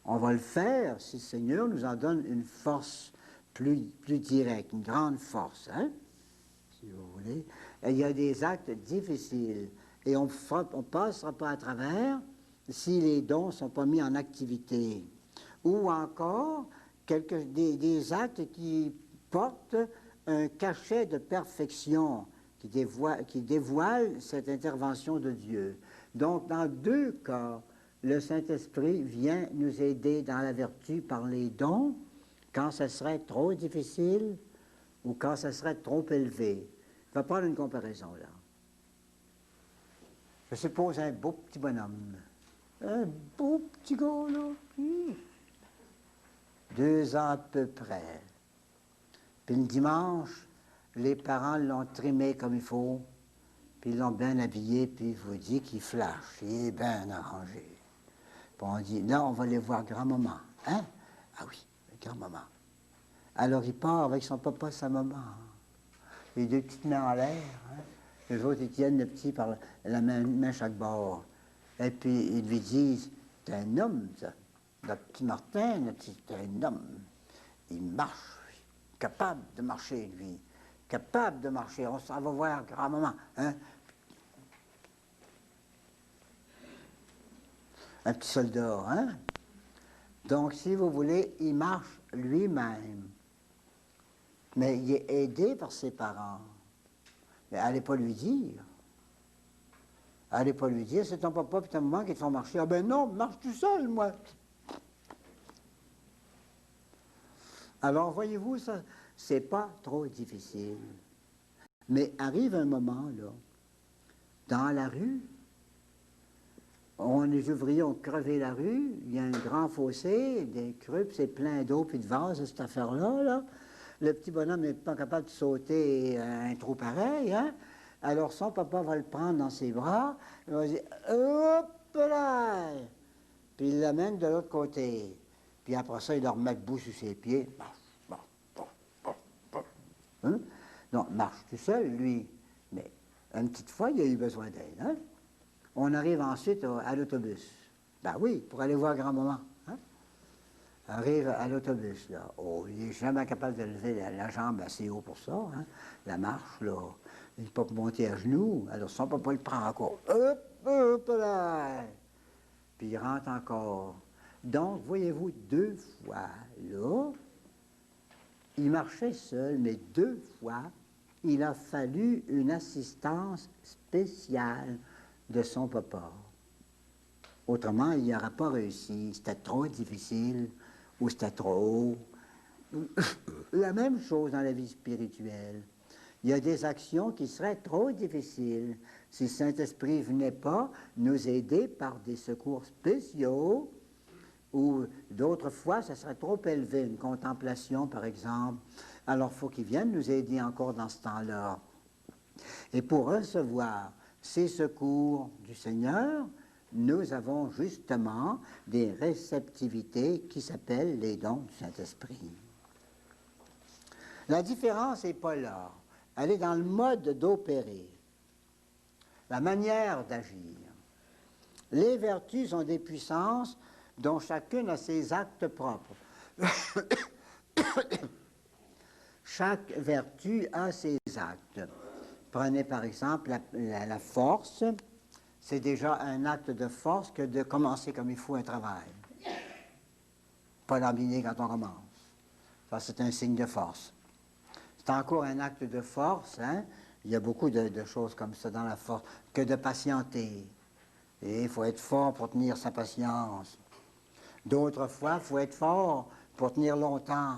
On va le faire si le Seigneur nous en donne une force plus directe, une grande force, hein? Si vous voulez. Et il y a des actes difficiles et on ne passera pas à travers si les dons ne sont pas mis en activité. Ou encore des actes qui portent un cachet de perfection qui dévoile cette intervention de Dieu. Donc, dans deux cas, le Saint-Esprit vient nous aider dans la vertu par les dons, quand ce serait trop difficile ou quand ce serait trop élevé. Je vais prendre une comparaison, là. Je suppose un beau petit bonhomme. Un beau petit gars, là. 2 ans à peu près. Puis le dimanche, les parents l'ont trimé comme il faut, puis ils l'ont bien habillé, puis il vous dit qu'il flash, il est bien arrangé. Puis on dit, là, on va aller voir grand-maman. Hein? Ah oui, grand-maman. Alors il part avec son papa et sa maman. Les 2 petites mains en l'air. Hein? Les autres, ils tiennent le petit par la main chaque bord. Et puis ils lui disent, t'es un homme, ça. Notre petit Martin, c'est un homme. Il marche, capable de marcher, lui. Capable de marcher. On s'en va voir grand-maman. Hein? Un petit soldat, hein? Donc, si vous voulez, il marche lui-même. Mais il est aidé par ses parents. Mais allez pas lui dire. Allez pas lui dire, c'est ton papa et ta maman qui te font marcher. Ah ben non, marche tout seul, moi. Alors, voyez-vous, ça, c'est pas trop difficile. Mais arrive un moment, là, dans la rue, les ouvriers ont crevé la rue, il y a un grand fossé, des creux, puis c'est plein d'eau puis de vase, cette affaire-là, là. Le petit bonhomme n'est pas capable de sauter un trou pareil, hein? Alors son papa va le prendre dans ses bras, il va dire « Hop là! » Puis il l'amène de l'autre côté. Puis après ça, il le remet debout sur ses pieds. Hein? Donc, marche tout seul, lui. Mais une petite fois, il a eu besoin d'aide, hein? On arrive ensuite à l'autobus. Ben oui, pour aller voir grand-maman. Hein? Arrive à l'autobus, là. Oh, il n'est jamais capable de lever la jambe assez haut pour ça. Hein? La marche, là. Il ne peut pas monter à genoux. Alors son papa le prend encore. Hop, hop là! Puis il rentre encore. Donc, voyez-vous, 2 fois, là, il marchait seul, mais 2 fois, il a fallu une assistance spéciale de son papa. Autrement, il n'aurait pas réussi. C'était trop difficile ou c'était trop haut. La même chose dans la vie spirituelle. Il y a des actions qui seraient trop difficiles si le Saint-Esprit ne venait pas nous aider par des secours spéciaux, ou d'autres fois, ça serait trop élevé, une contemplation, par exemple. Alors, il faut qu'il vienne nous aider encore dans ce temps-là. Et pour recevoir ces secours du Seigneur, nous avons justement des réceptivités qui s'appellent les dons du Saint-Esprit. La différence n'est pas là. Elle est dans le mode d'opérer, la manière d'agir. Les vertus sont des puissances dont chacune a ses actes propres. Chaque vertu a ses actes. Prenez par exemple la force. C'est déjà un acte de force que de commencer comme il faut un travail. Pas l'embiner quand on commence. Ça, c'est un signe de force. C'est encore un acte de force, hein? Il y a beaucoup de choses comme ça dans la force, que de patienter. Et il faut être fort pour tenir sa patience. D'autres fois, il faut être fort pour tenir longtemps.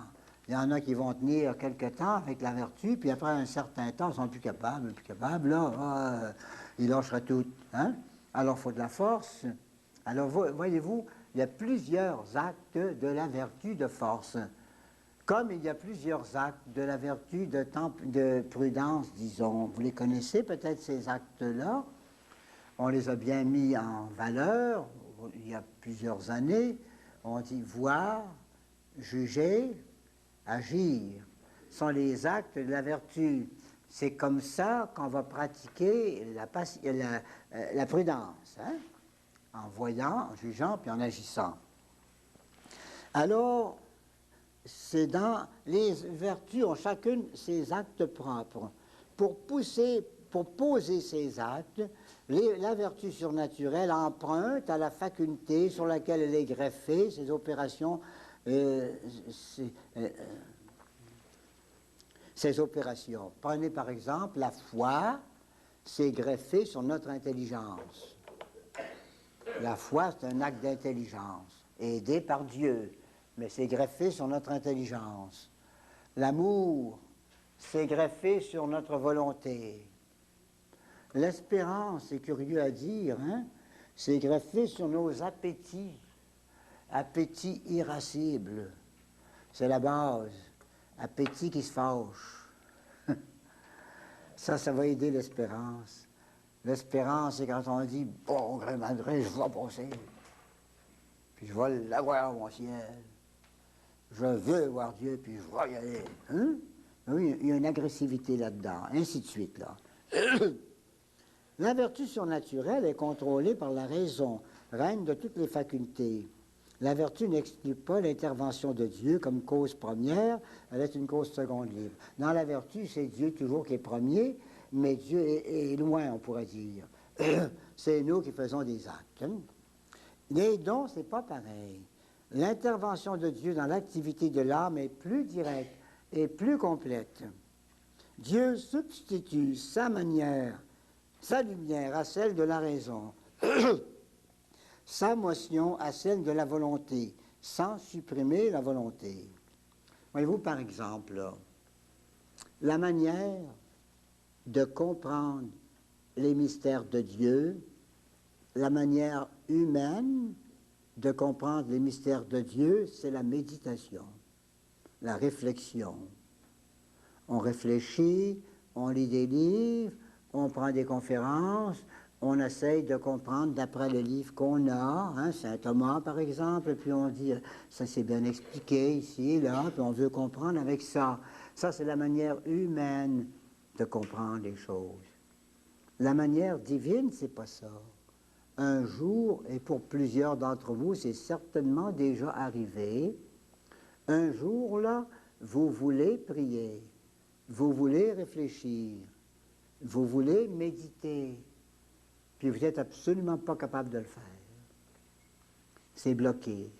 Il y en a qui vont tenir quelque temps avec la vertu, puis après un certain temps, ils sont plus capables, là, ils lâcheraient tout. Hein? Alors, il faut de la force. Alors, voyez-vous, il y a plusieurs actes de la vertu de force. Comme il y a plusieurs actes de la vertu de prudence, disons. Vous les connaissez peut-être, ces actes-là. On les a bien mis en valeur il y a plusieurs années. On dit voir, juger, agir. Ce sont les actes de la vertu. C'est comme ça qu'on va pratiquer la prudence, hein? En voyant, en jugeant, puis en agissant. Alors, c'est dans les vertus ont chacune ses actes propres. Pour poser ces actes, la vertu surnaturelle emprunte à la faculté sur laquelle elle est greffée, ces opérations, ces opérations. Prenez par exemple la foi, c'est greffé sur notre intelligence. La foi, c'est un acte d'intelligence, aidé par Dieu, mais c'est greffé sur notre intelligence. L'amour, c'est greffé sur notre volonté. L'espérance, c'est curieux à dire, hein? C'est greffé sur nos appétits, appétits irascibles. C'est la base, appétit qui se fâche. Ça va aider l'espérance. L'espérance, c'est quand on dit, bon gré malgré, je vais passer. Puis je vais l'avoir, mon ciel. Je veux voir Dieu, puis je vais y aller. Hein? Oui, il y a une agressivité là-dedans, ainsi de suite, là. La vertu surnaturelle est contrôlée par la raison, reine de toutes les facultés. La vertu n'exclut pas l'intervention de Dieu comme cause première, elle est une cause seconde libre. Dans la vertu, c'est Dieu toujours qui est premier, mais Dieu est loin, on pourrait dire. C'est nous qui faisons des actes. Hein? Les dons, c'est pas pareil. L'intervention de Dieu dans l'activité de l'âme est plus directe et plus complète. Dieu substitue sa manière, sa lumière à celle de la raison, sa motion à celle de la volonté, sans supprimer la volonté. Voyez-vous, par exemple, là, la manière de comprendre les mystères de Dieu, la manière humaine de comprendre les mystères de Dieu, c'est la méditation, la réflexion. On réfléchit, on lit des livres, on prend des conférences, on essaye de comprendre d'après le livre qu'on a, hein, Saint Thomas par exemple, puis on dit, ça c'est bien expliqué ici, là, puis on veut comprendre avec ça. Ça, c'est la manière humaine de comprendre les choses. La manière divine, c'est pas ça. un jour, et pour plusieurs d'entre vous, c'est certainement déjà arrivé, un jour, là, vous voulez prier, vous voulez réfléchir, vous voulez méditer, puis vous n'êtes absolument pas capable de le faire. C'est bloqué.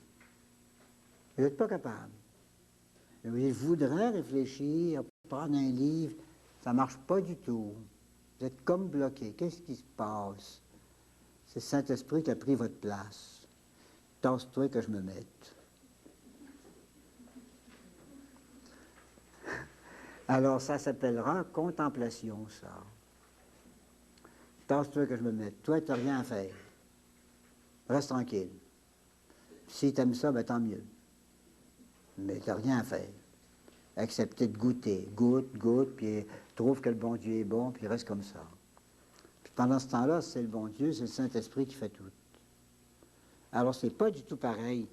Vous n'êtes pas capable. Vous voudrez réfléchir, prendre un livre, ça ne marche pas du tout. Vous êtes comme bloqué. Qu'est-ce qui se passe? C'est le Saint-Esprit qui a pris votre place. Tasse-toi que je me mette. Alors, ça s'appellera contemplation, ça. Tasse-toi que je me mette. Toi, tu n'as rien à faire. Reste tranquille. Si tu aimes ça, ben, tant mieux. Mais tu n'as rien à faire. Accepter de goûter. Goûte, puis trouve que le bon Dieu est bon, puis reste comme ça. Puis pendant ce temps-là, c'est le bon Dieu, c'est le Saint-Esprit qui fait tout. Alors, c'est pas du tout pareil.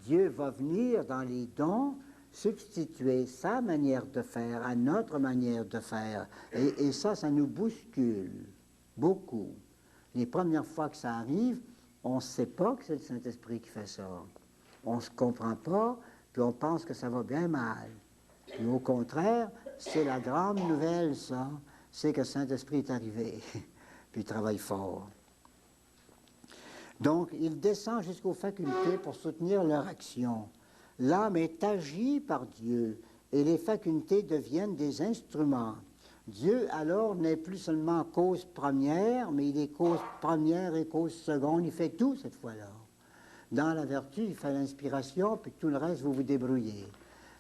Dieu va venir dans les dons substituer sa manière de faire à notre manière de faire. Et ça, ça nous bouscule beaucoup. Les premières fois que ça arrive, on ne sait pas que c'est le Saint-Esprit qui fait ça. On ne se comprend pas, puis on pense que ça va bien mal. Puis au contraire, c'est la grande nouvelle, ça, c'est que le Saint-Esprit est arrivé, puis il travaille fort. Donc, il descend jusqu'aux facultés pour soutenir leur action. L'âme est agie par Dieu et les facultés deviennent des instruments. Dieu, alors, n'est plus seulement cause première, mais il est cause première et cause seconde. Il fait tout, cette fois-là. Dans la vertu, il fait l'inspiration, puis tout le reste, vous vous débrouillez.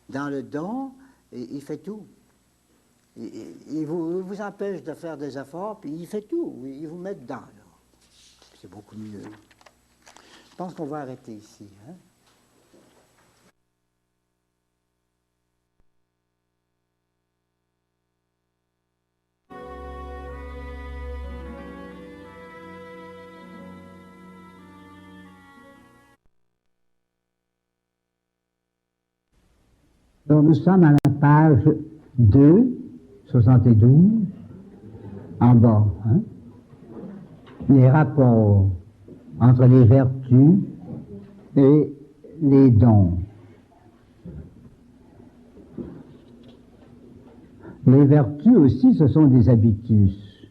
Dans le don, il fait tout. Il vous empêche de faire des efforts, puis il fait tout. Il vous met dedans, là. C'est beaucoup mieux. Je pense qu'on va arrêter ici. Hein? Donc nous sommes à la page 2, 72, en bas. Hein? Les rapports entre les vertus et les dons. Les vertus aussi, ce sont des habitus.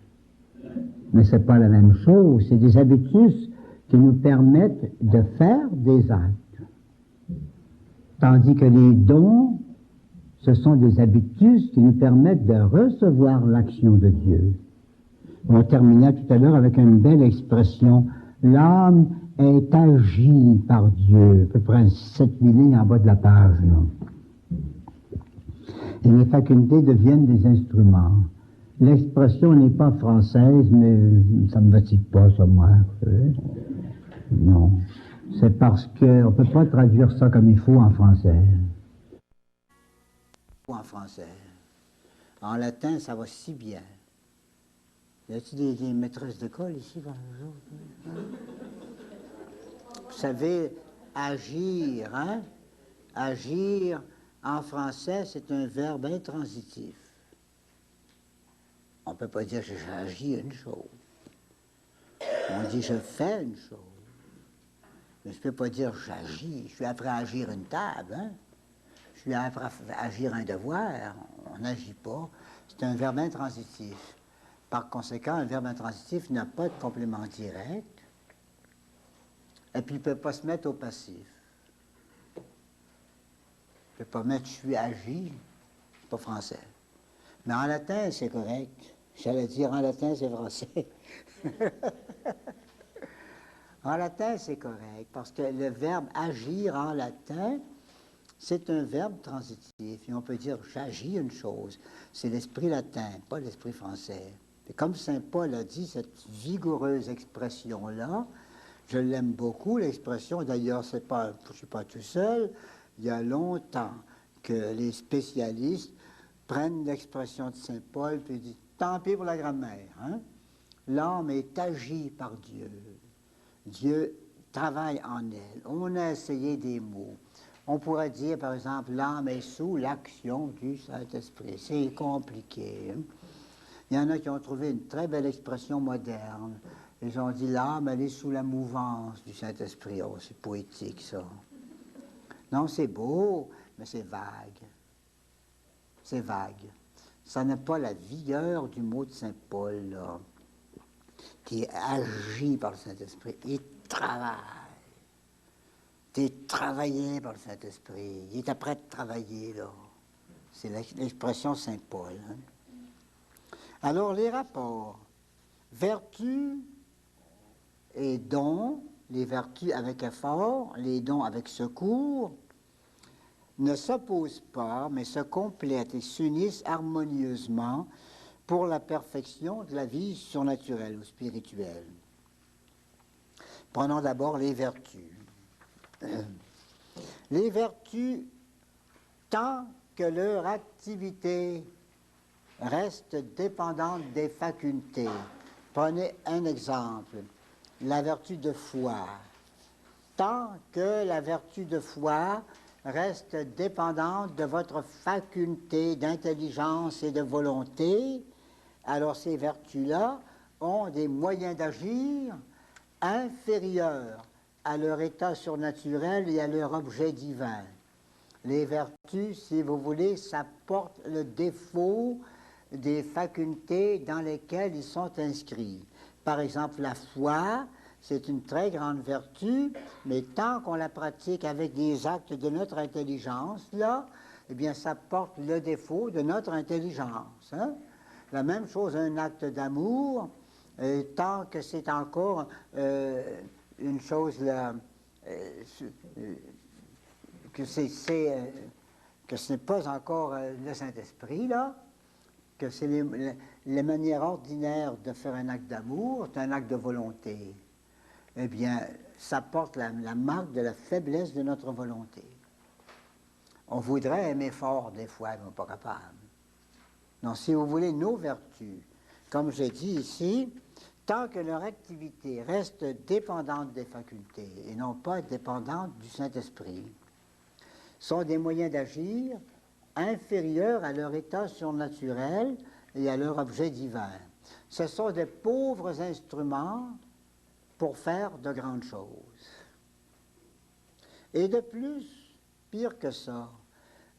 Mais ce n'est pas la même chose. C'est des habitus qui nous permettent de faire des actes. Tandis que les dons, ce sont des habitus qui nous permettent de recevoir l'action de Dieu. On terminait tout à l'heure avec une belle expression. L'âme est agie par Dieu, à peu près 7000 lignes en bas de la page. Là. Et les facultés deviennent des instruments. L'expression n'est pas française, mais ça ne me fatigue pas, ça, moi. Non. C'est parce qu'on ne peut pas traduire ça comme il faut en français. En français. En latin, ça va si bien. Y a-t-il des maîtresses d'école ici parmi vous autres? Vous savez, agir, hein? Agir, en français, c'est un verbe intransitif. On ne peut pas dire que j'agis une chose. On dit je fais une chose. Mais je ne peux pas dire j'agis. Je suis après à agir une table, hein? Je suis après à agir un devoir. On n'agit pas. C'est un verbe intransitif. Par conséquent, un verbe intransitif n'a pas de complément direct. Et puis, il ne peut pas se mettre au passif. Il ne peut pas mettre « je suis agi », c'est pas français. Mais en latin, c'est correct. J'allais dire en latin, c'est français. En latin, c'est correct, parce que le verbe « agir » en latin, c'est un verbe transitif. Et on peut dire « j'agis une chose ». C'est l'esprit latin, pas l'esprit français. Et comme saint Paul a dit, cette vigoureuse expression-là, je l'aime beaucoup, l'expression. D'ailleurs, je ne suis pas tout seul. Il y a longtemps que les spécialistes prennent l'expression de saint Paul et disent « tant pis pour la grammaire. Hein? L'âme est agie par Dieu. Dieu travaille en elle. » On a essayé des mots. On pourrait dire, par exemple, l'âme est sous l'action du Saint-Esprit. C'est compliqué. Hein? Il y en a qui ont trouvé une très belle expression moderne. Ils ont dit l'âme, elle est sous la mouvance du Saint-Esprit. Oh, c'est poétique, ça. Non, c'est beau, mais c'est vague. C'est vague. Ça n'a pas la vigueur du mot de Saint Paul, là, qui est agi par le Saint-Esprit. Il travaille. Tu es travaillé par le Saint-Esprit. Il est après de travailler, là. C'est l'expression Saint Paul. Hein? Alors, les rapports, vertu et dons, les vertus avec effort, les dons avec secours, ne s'opposent pas, mais se complètent et s'unissent harmonieusement pour la perfection de la vie surnaturelle ou spirituelle. Prenons d'abord les vertus. Les vertus, tant que leur activité reste dépendante des facultés. Prenez un exemple, la vertu de foi. Tant que la vertu de foi reste dépendante de votre faculté d'intelligence et de volonté, alors ces vertus-là ont des moyens d'agir inférieurs à leur état surnaturel et à leur objet divin. Les vertus, si vous voulez, ça porte le défaut des facultés dans lesquelles ils sont inscrits. Par exemple, la foi, c'est une très grande vertu, mais tant qu'on la pratique avec des actes de notre intelligence, là, eh bien, ça porte le défaut de notre intelligence. Hein? La même chose, un acte d'amour, tant que c'est encore une chose là, que ce n'est pas encore le Saint-Esprit, là, que c'est les manières ordinaires de faire un acte d'amour, c'est un acte de volonté. Eh bien, ça porte la marque de la faiblesse de notre volonté. On voudrait aimer fort des fois, mais on n'est pas capable. Donc, si vous voulez, nos vertus, comme j'ai dit ici, tant que leur activité reste dépendante des facultés et non pas dépendante du Saint-Esprit, sont des moyens d'agir inférieurs à leur état surnaturel et à leur objet divin. Ce sont des pauvres instruments pour faire de grandes choses. Et de plus, pire que ça,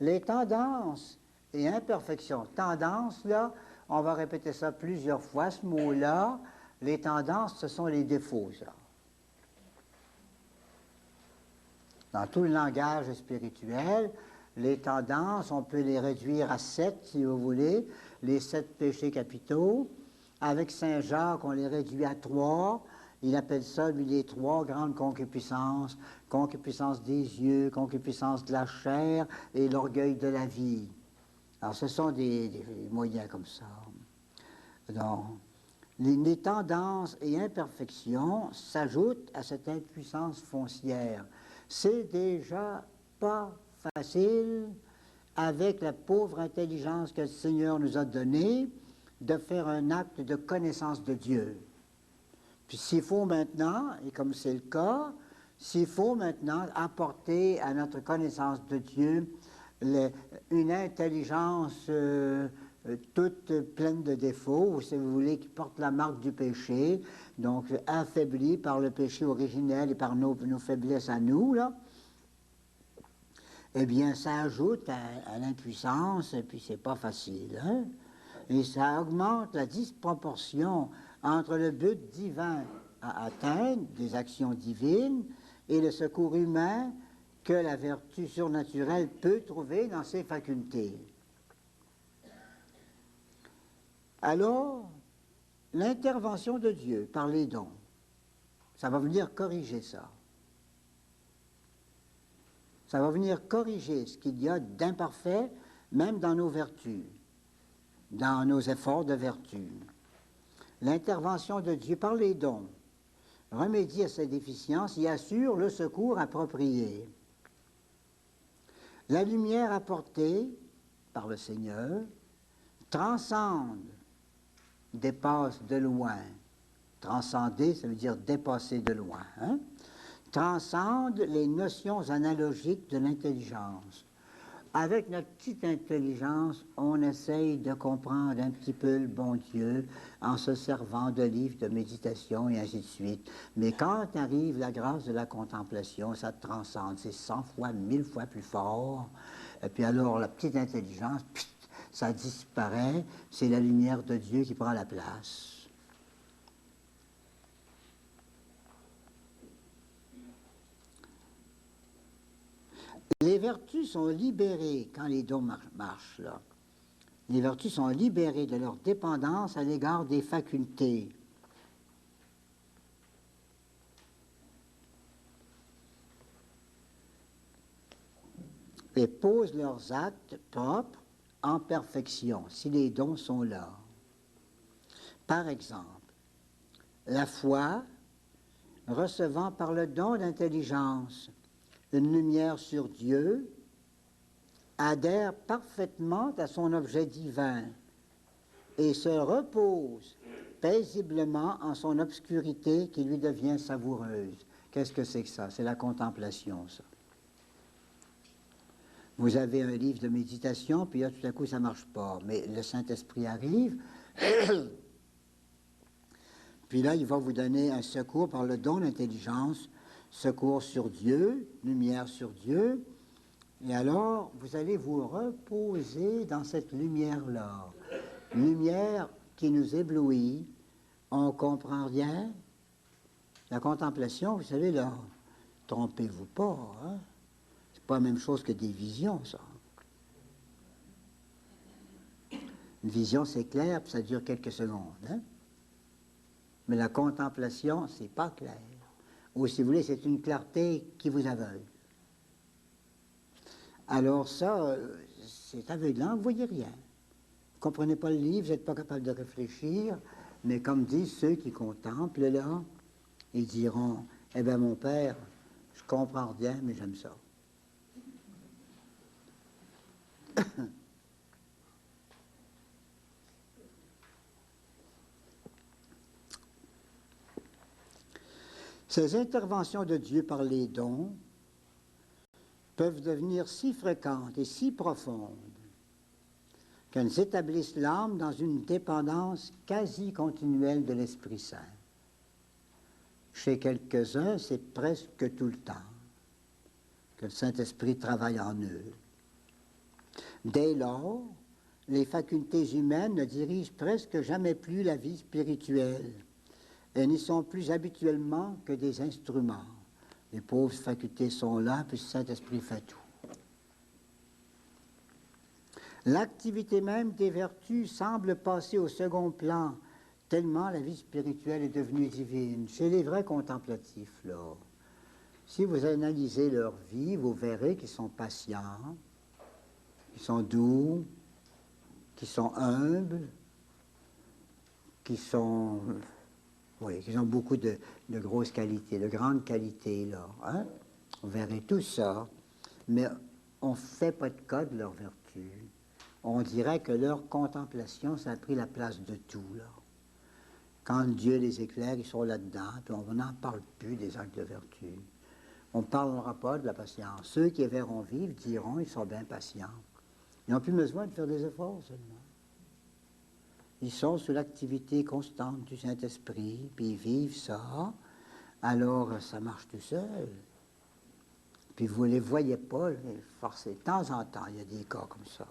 les tendances et imperfections. Tendances, là, on va répéter ça plusieurs fois, ce mot-là. Les tendances, ce sont les défauts, ça. Dans tout le langage spirituel, les tendances, on peut les réduire à 7, si vous voulez, les 7 péchés capitaux. Avec Saint Jacques, on les réduit à 3. Il appelle ça, lui, les 3 grandes concupiscences. Concupiscence des yeux, concupiscence de la chair et l'orgueil de la vie. Alors, ce sont des moyens comme ça. Donc, les tendances et imperfections s'ajoutent à cette impuissance foncière. C'est déjà pas facile, avec la pauvre intelligence que le Seigneur nous a donnée, de faire un acte de connaissance de Dieu. Puis s'il faut maintenant, et comme c'est le cas, s'il faut maintenant apporter à notre connaissance de Dieu une intelligence toute pleine de défauts, ou si vous voulez, qui porte la marque du péché, donc affaiblie par le péché originel et par nos faiblesses à nous, là, eh bien, ça ajoute à l'impuissance, et puis c'est pas facile, hein? Et ça augmente la disproportion entre le but divin à atteindre, des actions divines, et le secours humain que la vertu surnaturelle peut trouver dans ses facultés. Alors, l'intervention de Dieu par les dons, ça va venir corriger ça. Ça va venir corriger ce qu'il y a d'imparfait, même dans nos vertus, dans nos efforts de vertu. L'intervention de Dieu par les dons remédie à ces déficiences et assure le secours approprié. La lumière apportée par le Seigneur transcende, dépasse de loin. Transcender, ça veut dire dépasser de loin. Transcende les notions analogiques de l'intelligence. avec notre petite intelligence, on essaye de comprendre un petit peu le bon Dieu en se servant de livres de méditation et ainsi de suite. Mais quand arrive la grâce de la contemplation, ça te transcende. C'est 100 fois, 1000 fois plus fort. Et puis alors, la petite intelligence, pfft, ça disparaît. C'est la lumière de Dieu qui prend la place. Les vertus sont libérées quand les dons marchent, là. Les vertus sont libérées de leur dépendance à l'égard des facultés. Et posent leurs actes propres en perfection, si les dons sont là. Par exemple, la foi, recevant par le don d'intelligence une lumière sur Dieu, adhère parfaitement à son objet divin et se repose paisiblement en son obscurité qui lui devient savoureuse. Qu'est-ce que c'est que ça? C'est la contemplation, ça. Vous avez un livre de méditation, puis là, tout à coup, ça ne marche pas. Mais le Saint-Esprit arrive, puis là, il va vous donner un secours par le don d'intelligence, secours sur Dieu, lumière sur Dieu, et alors, vous allez vous reposer dans cette lumière-là. Lumière qui nous éblouit, on ne comprend rien. La contemplation, vous savez, là, trompez-vous pas, hein? C'est pas la même chose que des visions, ça. Une vision, c'est clair, puis ça dure quelques secondes, hein? Mais la contemplation, c'est pas clair. Ou si vous voulez, c'est une clarté qui vous aveugle. Alors ça, c'est aveuglant, vous ne voyez rien. Vous ne comprenez pas le livre, vous n'êtes pas capable de réfléchir, mais comme disent ceux qui contemplent là, ils diront, eh bien mon père, je comprends rien, mais j'aime ça. Ces interventions de Dieu par les dons peuvent devenir si fréquentes et si profondes qu'elles établissent l'âme dans une dépendance quasi continuelle de l'Esprit Saint. Chez quelques-uns, c'est presque tout le temps que le Saint-Esprit travaille en eux. Dès lors, les facultés humaines ne dirigent presque jamais plus la vie spirituelle et n'y sont plus habituellement que des instruments. Les pauvres facultés sont là, puis le Saint-Esprit fait tout. L'activité même des vertus semble passer au second plan, tellement la vie spirituelle est devenue divine. Chez les vrais contemplatifs, là, si vous analysez leur vie, vous verrez qu'ils sont patients, qu'ils sont doux, qu'ils sont humbles, qu'ils sont... Oui, qu'ils ont beaucoup de grosses qualités, de grandes qualités, là. Hein? On verrait tout ça, mais on ne fait pas de cas de leurs vertus. On dirait que leur contemplation, ça a pris la place de tout, là. Quand Dieu les éclaire, ils sont là-dedans, puis on n'en parle plus des actes de vertu. On ne parlera pas de la patience. Ceux qui verront vivre diront, ils sont bien patients. Ils n'ont plus besoin de faire des efforts seulement. Ils sont sous l'activité constante du Saint-Esprit, puis ils vivent ça, alors ça marche tout seul. Puis vous ne les voyez pas, mais forcément, de temps en temps, il y a des cas comme ça.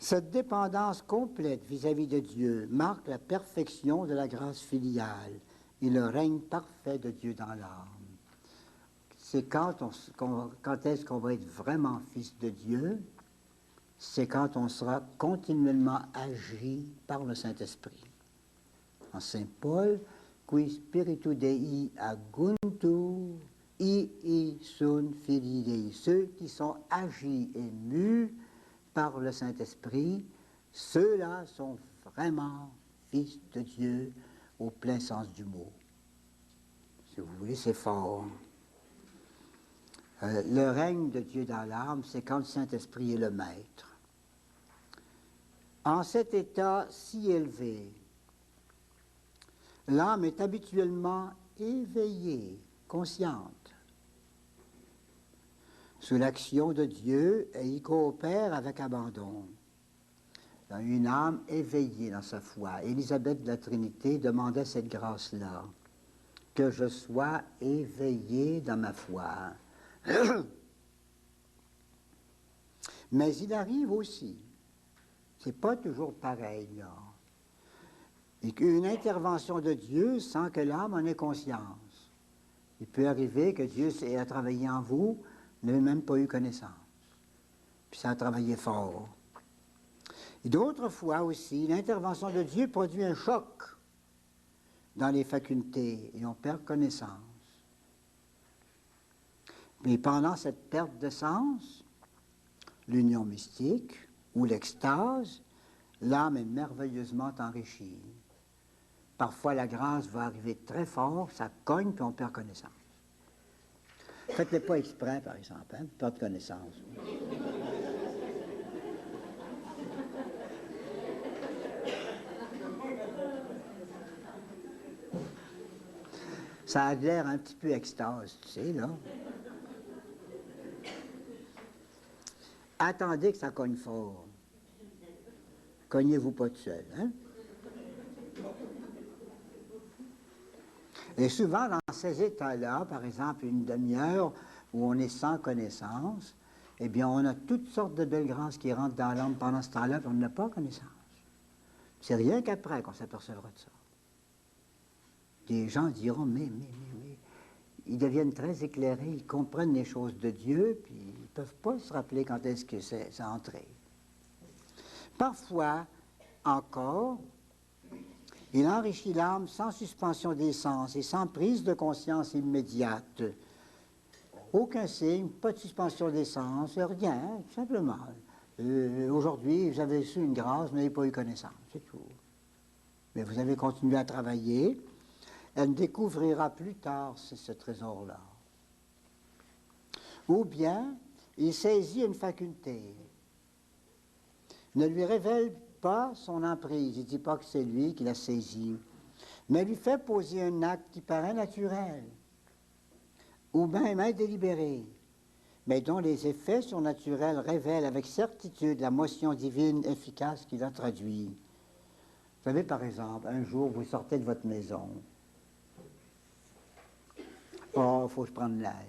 Cette dépendance complète vis-à-vis de Dieu marque la perfection de la grâce filiale et le règne parfait de Dieu dans l'âme. C'est quand est-ce qu'on va être vraiment fils de Dieu? C'est quand on sera continuellement agi par le Saint-Esprit. En Saint Paul, qui spiritu Dei aguntur, ii sunt filii Dei. Ceux qui sont agis et mus par le Saint-Esprit, ceux-là sont vraiment fils de Dieu au plein sens du mot. Si vous voulez, c'est fort. Le règne de Dieu dans l'âme, c'est quand le Saint-Esprit est le maître. En cet état si élevé, l'âme est habituellement éveillée, consciente. sous l'action de Dieu et y coopère avec abandon. Une âme éveillée dans sa foi. Élisabeth de la Trinité demandait cette grâce-là, que je sois éveillée dans ma foi. Mais il arrive aussi, c'est pas toujours pareil, là, et qu'une intervention de Dieu sans que l'âme en ait conscience. Il peut arriver que Dieu a travaillé en vous, n'avez même pas eu connaissance. Puis ça a travaillé fort. Et d'autres fois aussi, l'intervention de Dieu produit un choc dans les facultés et on perd connaissance. Mais pendant cette perte de sens, l'union mystique ou l'extase, l'âme est merveilleusement enrichie. Parfois, la grâce va arriver très fort, ça cogne, puis on perd connaissance. Faites-le pas exprès, par exemple, hein, perdre connaissance. Ça a l'air un petit peu extase, tu sais, là. Attendez que ça cogne fort. Cognez-vous pas tout seul, hein? Et souvent, dans ces états-là, par exemple, une demi-heure où on est sans connaissance, eh bien, on a toutes sortes de belles grâces qui rentrent dans l'âme pendant ce temps-là, puis on n'a pas connaissance. C'est rien qu'après qu'on s'apercevra de ça. Des gens diront, mais, ils deviennent très éclairés, ils comprennent les choses de Dieu, puis ils ne peuvent pas se rappeler quand est-ce que c'est entré. Parfois, encore, il enrichit l'âme sans suspension des sens et sans prise de conscience immédiate. Aucun signe, pas de suspension des sens, rien, tout simplement. Aujourd'hui, vous avez reçu une grâce, vous n'avez pas eu connaissance, c'est tout. Mais vous avez continué à travailler. Elle découvrira plus tard ce trésor-là. Ou bien, il saisit une faculté, ne lui révèle pas son emprise, il ne dit pas que c'est lui qui l'a saisi, mais lui fait poser un acte qui paraît naturel, ou même indélibéré, mais dont les effets surnaturels révèlent avec certitude la motion divine efficace qu'il a traduit. Vous savez, par exemple, un jour, vous sortez de votre maison. Oh, il faut se prendre l'air.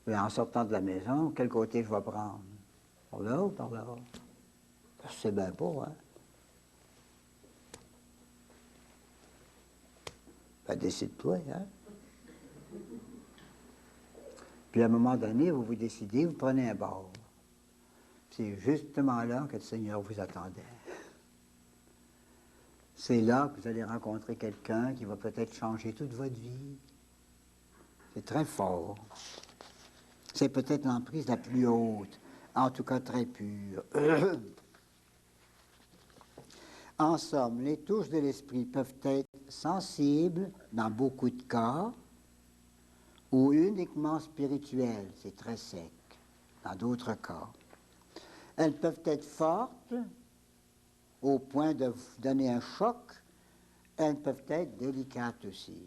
Et en sortant de la maison, quel côté je vais prendre? Par là ou par là? Je sais bien pas, hein? Ben, décide-toi, hein? Puis à un moment donné, vous vous décidez, vous prenez un bord. C'est justement là que le Seigneur vous attendait. C'est là que vous allez rencontrer quelqu'un qui va peut-être changer toute votre vie. C'est très fort. C'est peut-être l'emprise la plus haute, en tout cas très pure. En somme, les touches de l'esprit peuvent être sensibles dans beaucoup de cas ou uniquement spirituelles, c'est très sec, dans d'autres cas. Elles peuvent être fortes au point de vous donner un choc, elles peuvent être délicates aussi.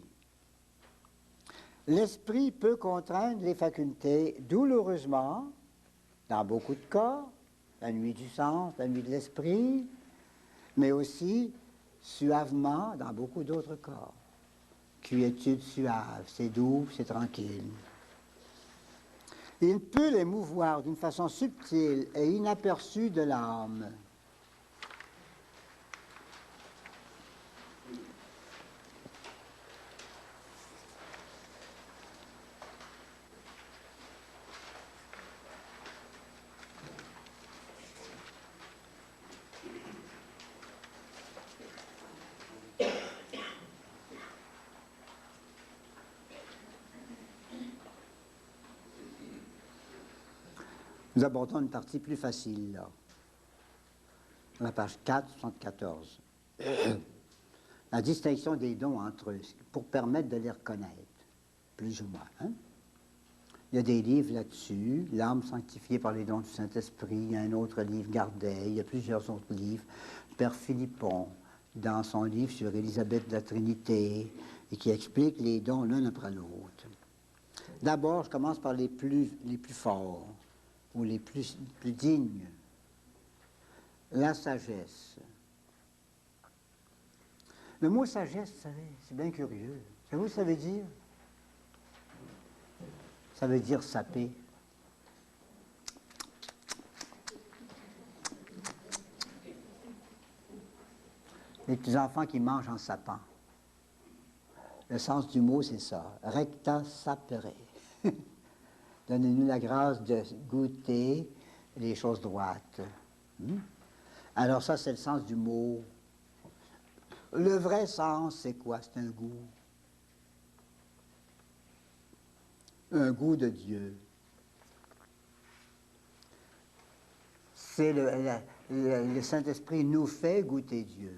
L'esprit peut contraindre les facultés douloureusement, dans beaucoup de cas, la nuit du sens, la nuit de l'esprit, mais aussi suavement dans beaucoup d'autres cas. Quiétude suave, c'est doux, c'est tranquille. Il peut les mouvoir d'une façon subtile et inaperçue de l'âme. Nous abordons une partie plus facile, là. La page 4, 74. La distinction des dons entre eux, pour permettre de les reconnaître, plus ou moins. Hein? Il y a des livres là-dessus, L'âme sanctifiée par les dons du Saint-Esprit, il y a un autre livre, Gardet, il y a plusieurs autres livres. Père Philippon, dans son livre sur Élisabeth de la Trinité, et qui explique les dons l'un après l'autre. D'abord, je commence par les plus forts, ou les plus dignes. La sagesse. Le mot sagesse, vous savez, c'est bien curieux. Savez-vous ce que ça veut dire? Ça veut dire saper. Les petits enfants qui mangent en sapant. Le sens du mot, c'est ça. Recta sapere. Donnez-nous la grâce de goûter les choses droites. Alors ça, c'est le sens du mot. Le vrai sens, c'est quoi? C'est un goût. Un goût de Dieu. C'est le Saint-Esprit nous fait goûter Dieu.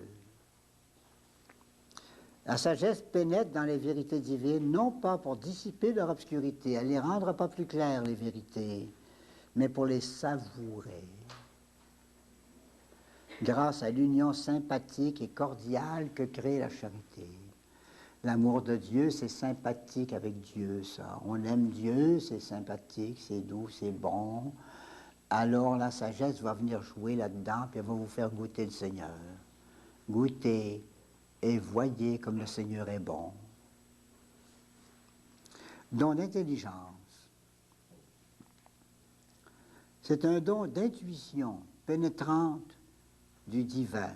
La sagesse pénètre dans les vérités divines, non pas pour dissiper leur obscurité, elle ne les rendra pas plus claires, les vérités, mais pour les savourer. Grâce à l'union sympathique et cordiale que crée la charité. L'amour de Dieu, c'est sympathique avec Dieu, ça. On aime Dieu, c'est sympathique, c'est doux, c'est bon. Alors la sagesse va venir jouer là-dedans, puis elle va vous faire goûter le Seigneur. Goûter et voyez comme le Seigneur est bon. Don d'intelligence. C'est un don d'intuition pénétrante du divin.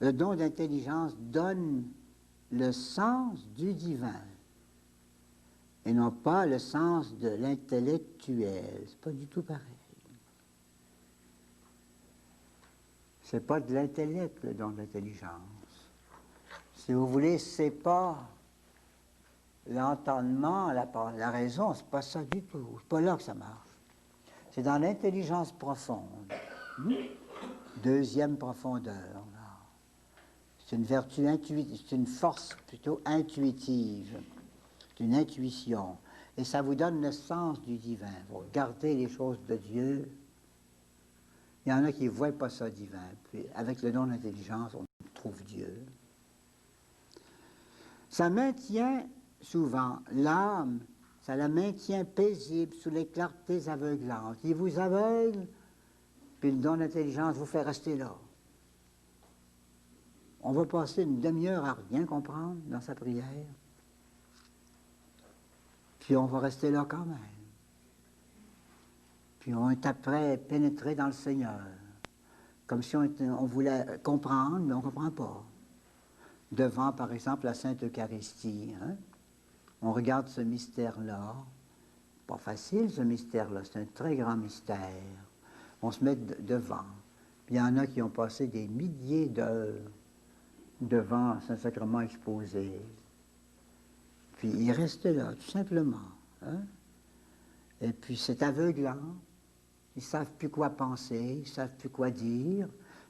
Le don d'intelligence donne le sens du divin et non pas le sens de l'intellectuel. C'est pas du tout pareil. C'est pas de l'intellect, le don d'intelligence. Si vous voulez, c'est pas l'entendement, la raison, c'est pas ça du tout. C'est pas là que ça marche. C'est dans l'intelligence profonde. Deuxième profondeur. Là. C'est une vertu intuitive, c'est une force plutôt intuitive. C'est une intuition. Et ça vous donne le sens du divin. Vous regardez les choses de Dieu. Il y en a qui ne voient pas ça divin. Puis avec le don d'intelligence, on trouve Dieu. Ça maintient souvent l'âme, ça la maintient paisible sous les clartés aveuglantes. Il vous aveugle, puis le don d'intelligence vous fait rester là. On va passer une demi-heure à rien comprendre dans sa prière, puis on va rester là quand même. Puis on est après pénétré dans le Seigneur, comme si on voulait comprendre, mais on ne comprend pas. Devant, par exemple, la Sainte Eucharistie, hein? On regarde ce mystère-là. Pas facile, ce mystère-là, c'est un très grand mystère. On se met devant. Puis il y en a qui ont passé des milliers d'heures devant Saint-Sacrement exposé. Puis ils restent là, tout simplement. Hein? Et puis c'est aveuglant. Ils ne savent plus quoi penser, ils ne savent plus quoi dire,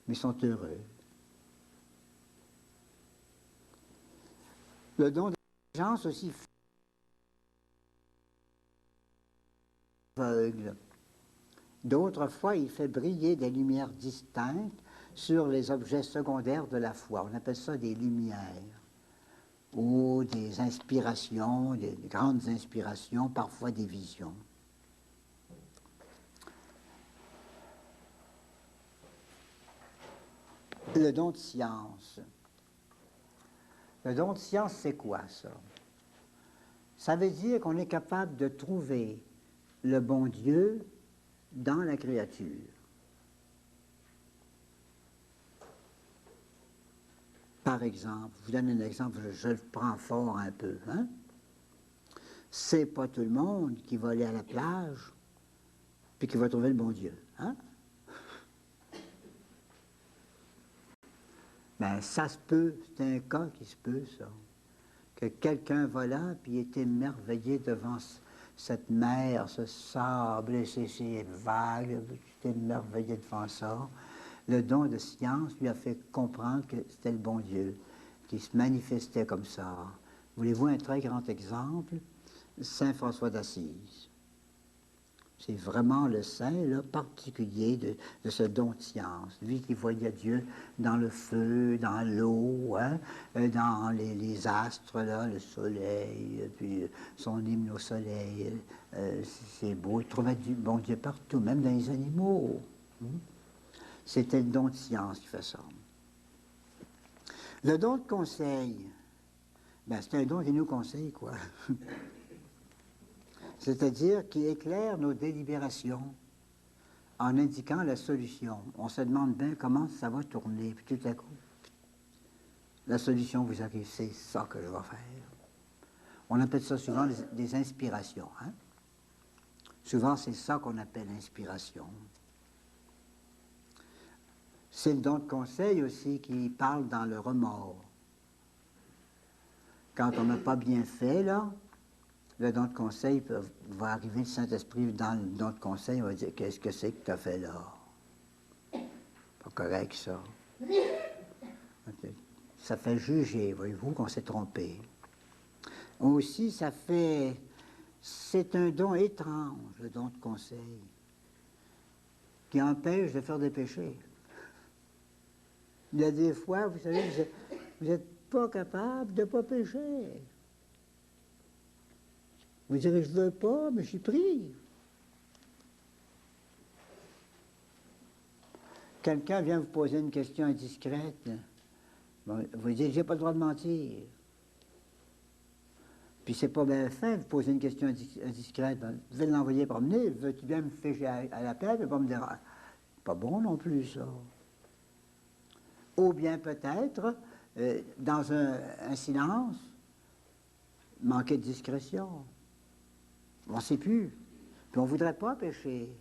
mais ils sont heureux. Le don d'intelligence aussi aveugle. D'autres fois, il fait briller des lumières distinctes sur les objets secondaires de la foi. On appelle ça des lumières ou des inspirations, des grandes inspirations, parfois des visions. Le don de science. Le don de science, c'est quoi ça? Ça veut dire qu'on est capable de trouver le bon Dieu dans la créature. Par exemple, je vous donne un exemple, je le prends fort un peu. Hein? C'est pas tout le monde qui va aller à la plage puis qui va trouver le bon Dieu. Hein? Ben, ça se peut, c'est un cas qui se peut, ça. Que quelqu'un va là, puis il est émerveillé devant cette mer, ce sable, et ces vagues, il est émerveillé devant ça. Le don de science lui a fait comprendre que c'était le bon Dieu, qui se manifestait comme ça. Voulez-vous un très grand exemple? Saint François d'Assise. C'est vraiment le saint là, particulier de ce don de science. Lui qui voyait Dieu dans le feu, dans l'eau, hein, dans les astres, là, le soleil, puis son hymne au soleil. C'est beau, il trouvait du bon Dieu partout, même dans les animaux. C'était le don de science qui fait ça. Le don de conseil, ben, c'est un don qui nous conseille, quoi. C'est-à-dire qui éclaire nos délibérations en indiquant la solution. On se demande bien comment ça va tourner, puis tout à coup, la solution vous arrive, c'est ça que je vais faire. On appelle ça souvent des inspirations. Hein? Souvent, c'est ça qu'on appelle inspiration. C'est le don de conseil aussi qui parle dans le remords. Quand on n'a pas bien fait, là, le don de conseil va arriver, le Saint-Esprit, dans le don de conseil, il va dire, qu'est-ce que c'est que tu as fait là? Pas correct, ça. Okay. Ça fait juger, voyez-vous, qu'on s'est trompé. Aussi, c'est un don étrange, le don de conseil, qui empêche de faire des péchés. Il y a des fois, vous savez, vous n'êtes pas capable de ne pas pécher. Vous direz, je ne veux pas, mais je suis pris. Quelqu'un vient vous poser une question indiscrète. Bon, vous dites, j'ai pas le droit de mentir. Puis c'est pas bien fin de vous poser une question indiscrète. Ben, vous devez l'envoyer promener. Veux-tu bien me ficher à la paix, mais pas me dire, pas bon non plus, ça. Ou bien peut-être, dans un silence, manquer de discrétion. On ne sait plus. Puis on ne voudrait pas pécher.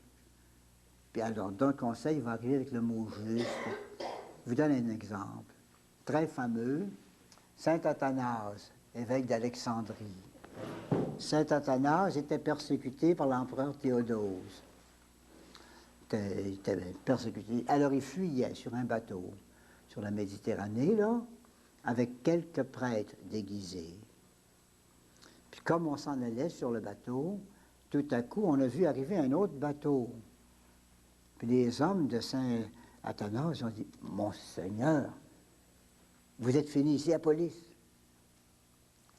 Puis alors, d'un conseil, il va arriver avec le mot juste. Je vous donne un exemple. Très fameux, Saint Athanase, évêque d'Alexandrie. Saint Athanase était persécuté par l'empereur Théodose. Il était persécuté. Alors il fuyait sur un bateau, sur la Méditerranée, là, avec quelques prêtres déguisés. Puis comme on s'en allait sur le bateau, tout à coup, on a vu arriver un autre bateau. Puis les hommes de Saint Athanase ont dit, « Mon Seigneur, vous êtes fini ici à la police.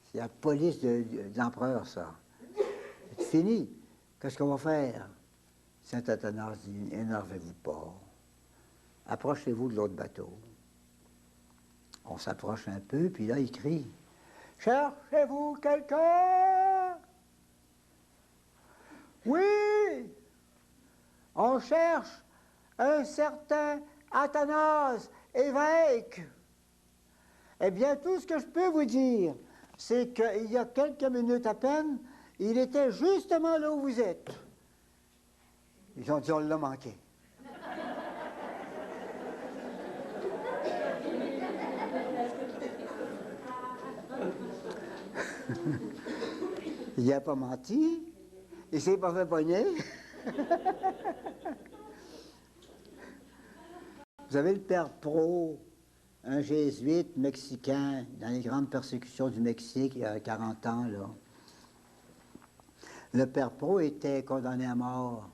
C'est la police de l'empereur, ça. C'est fini. Qu'est-ce qu'on va faire? » Saint Athanase dit, « Énervez-vous pas. Approchez-vous de l'autre bateau. » On s'approche un peu, puis là, il crie, « Cherchez-vous quelqu'un? » « Oui! On cherche un certain Athanase, évêque. » Eh bien, tout ce que je peux vous dire, c'est qu'il y a quelques minutes à peine, il était justement là où vous êtes. Ils ont dit, on l'a manqué. Il n'a pas menti, il ne s'est pas fait pogner. Vous avez le père Pro, un jésuite mexicain dans les grandes persécutions du Mexique il y a 40 ans. Là. Le père Pro était condamné à mort.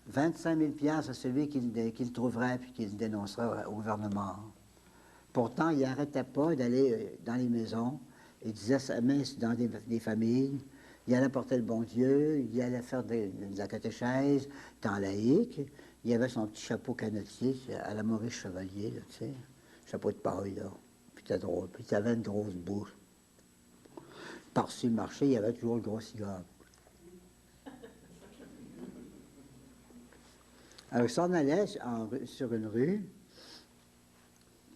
25 000 piastres à celui qui le trouverait puis qui le dénoncerait au gouvernement. Pourtant, il n'arrêtait pas d'aller dans les maisons. Il disait sa messe dans des familles. Il allait porter le bon Dieu. Il allait faire de la catéchèse, temps laïque. Il avait son petit chapeau canotier à la Maurice Chevalier, là, tu sais. Chapeau de paille, là. Puis c'était drôle. Puis il avait une grosse bouche. Par-dessus le marché, il y avait toujours le gros cigare. Alors, il s'en allait sur une rue.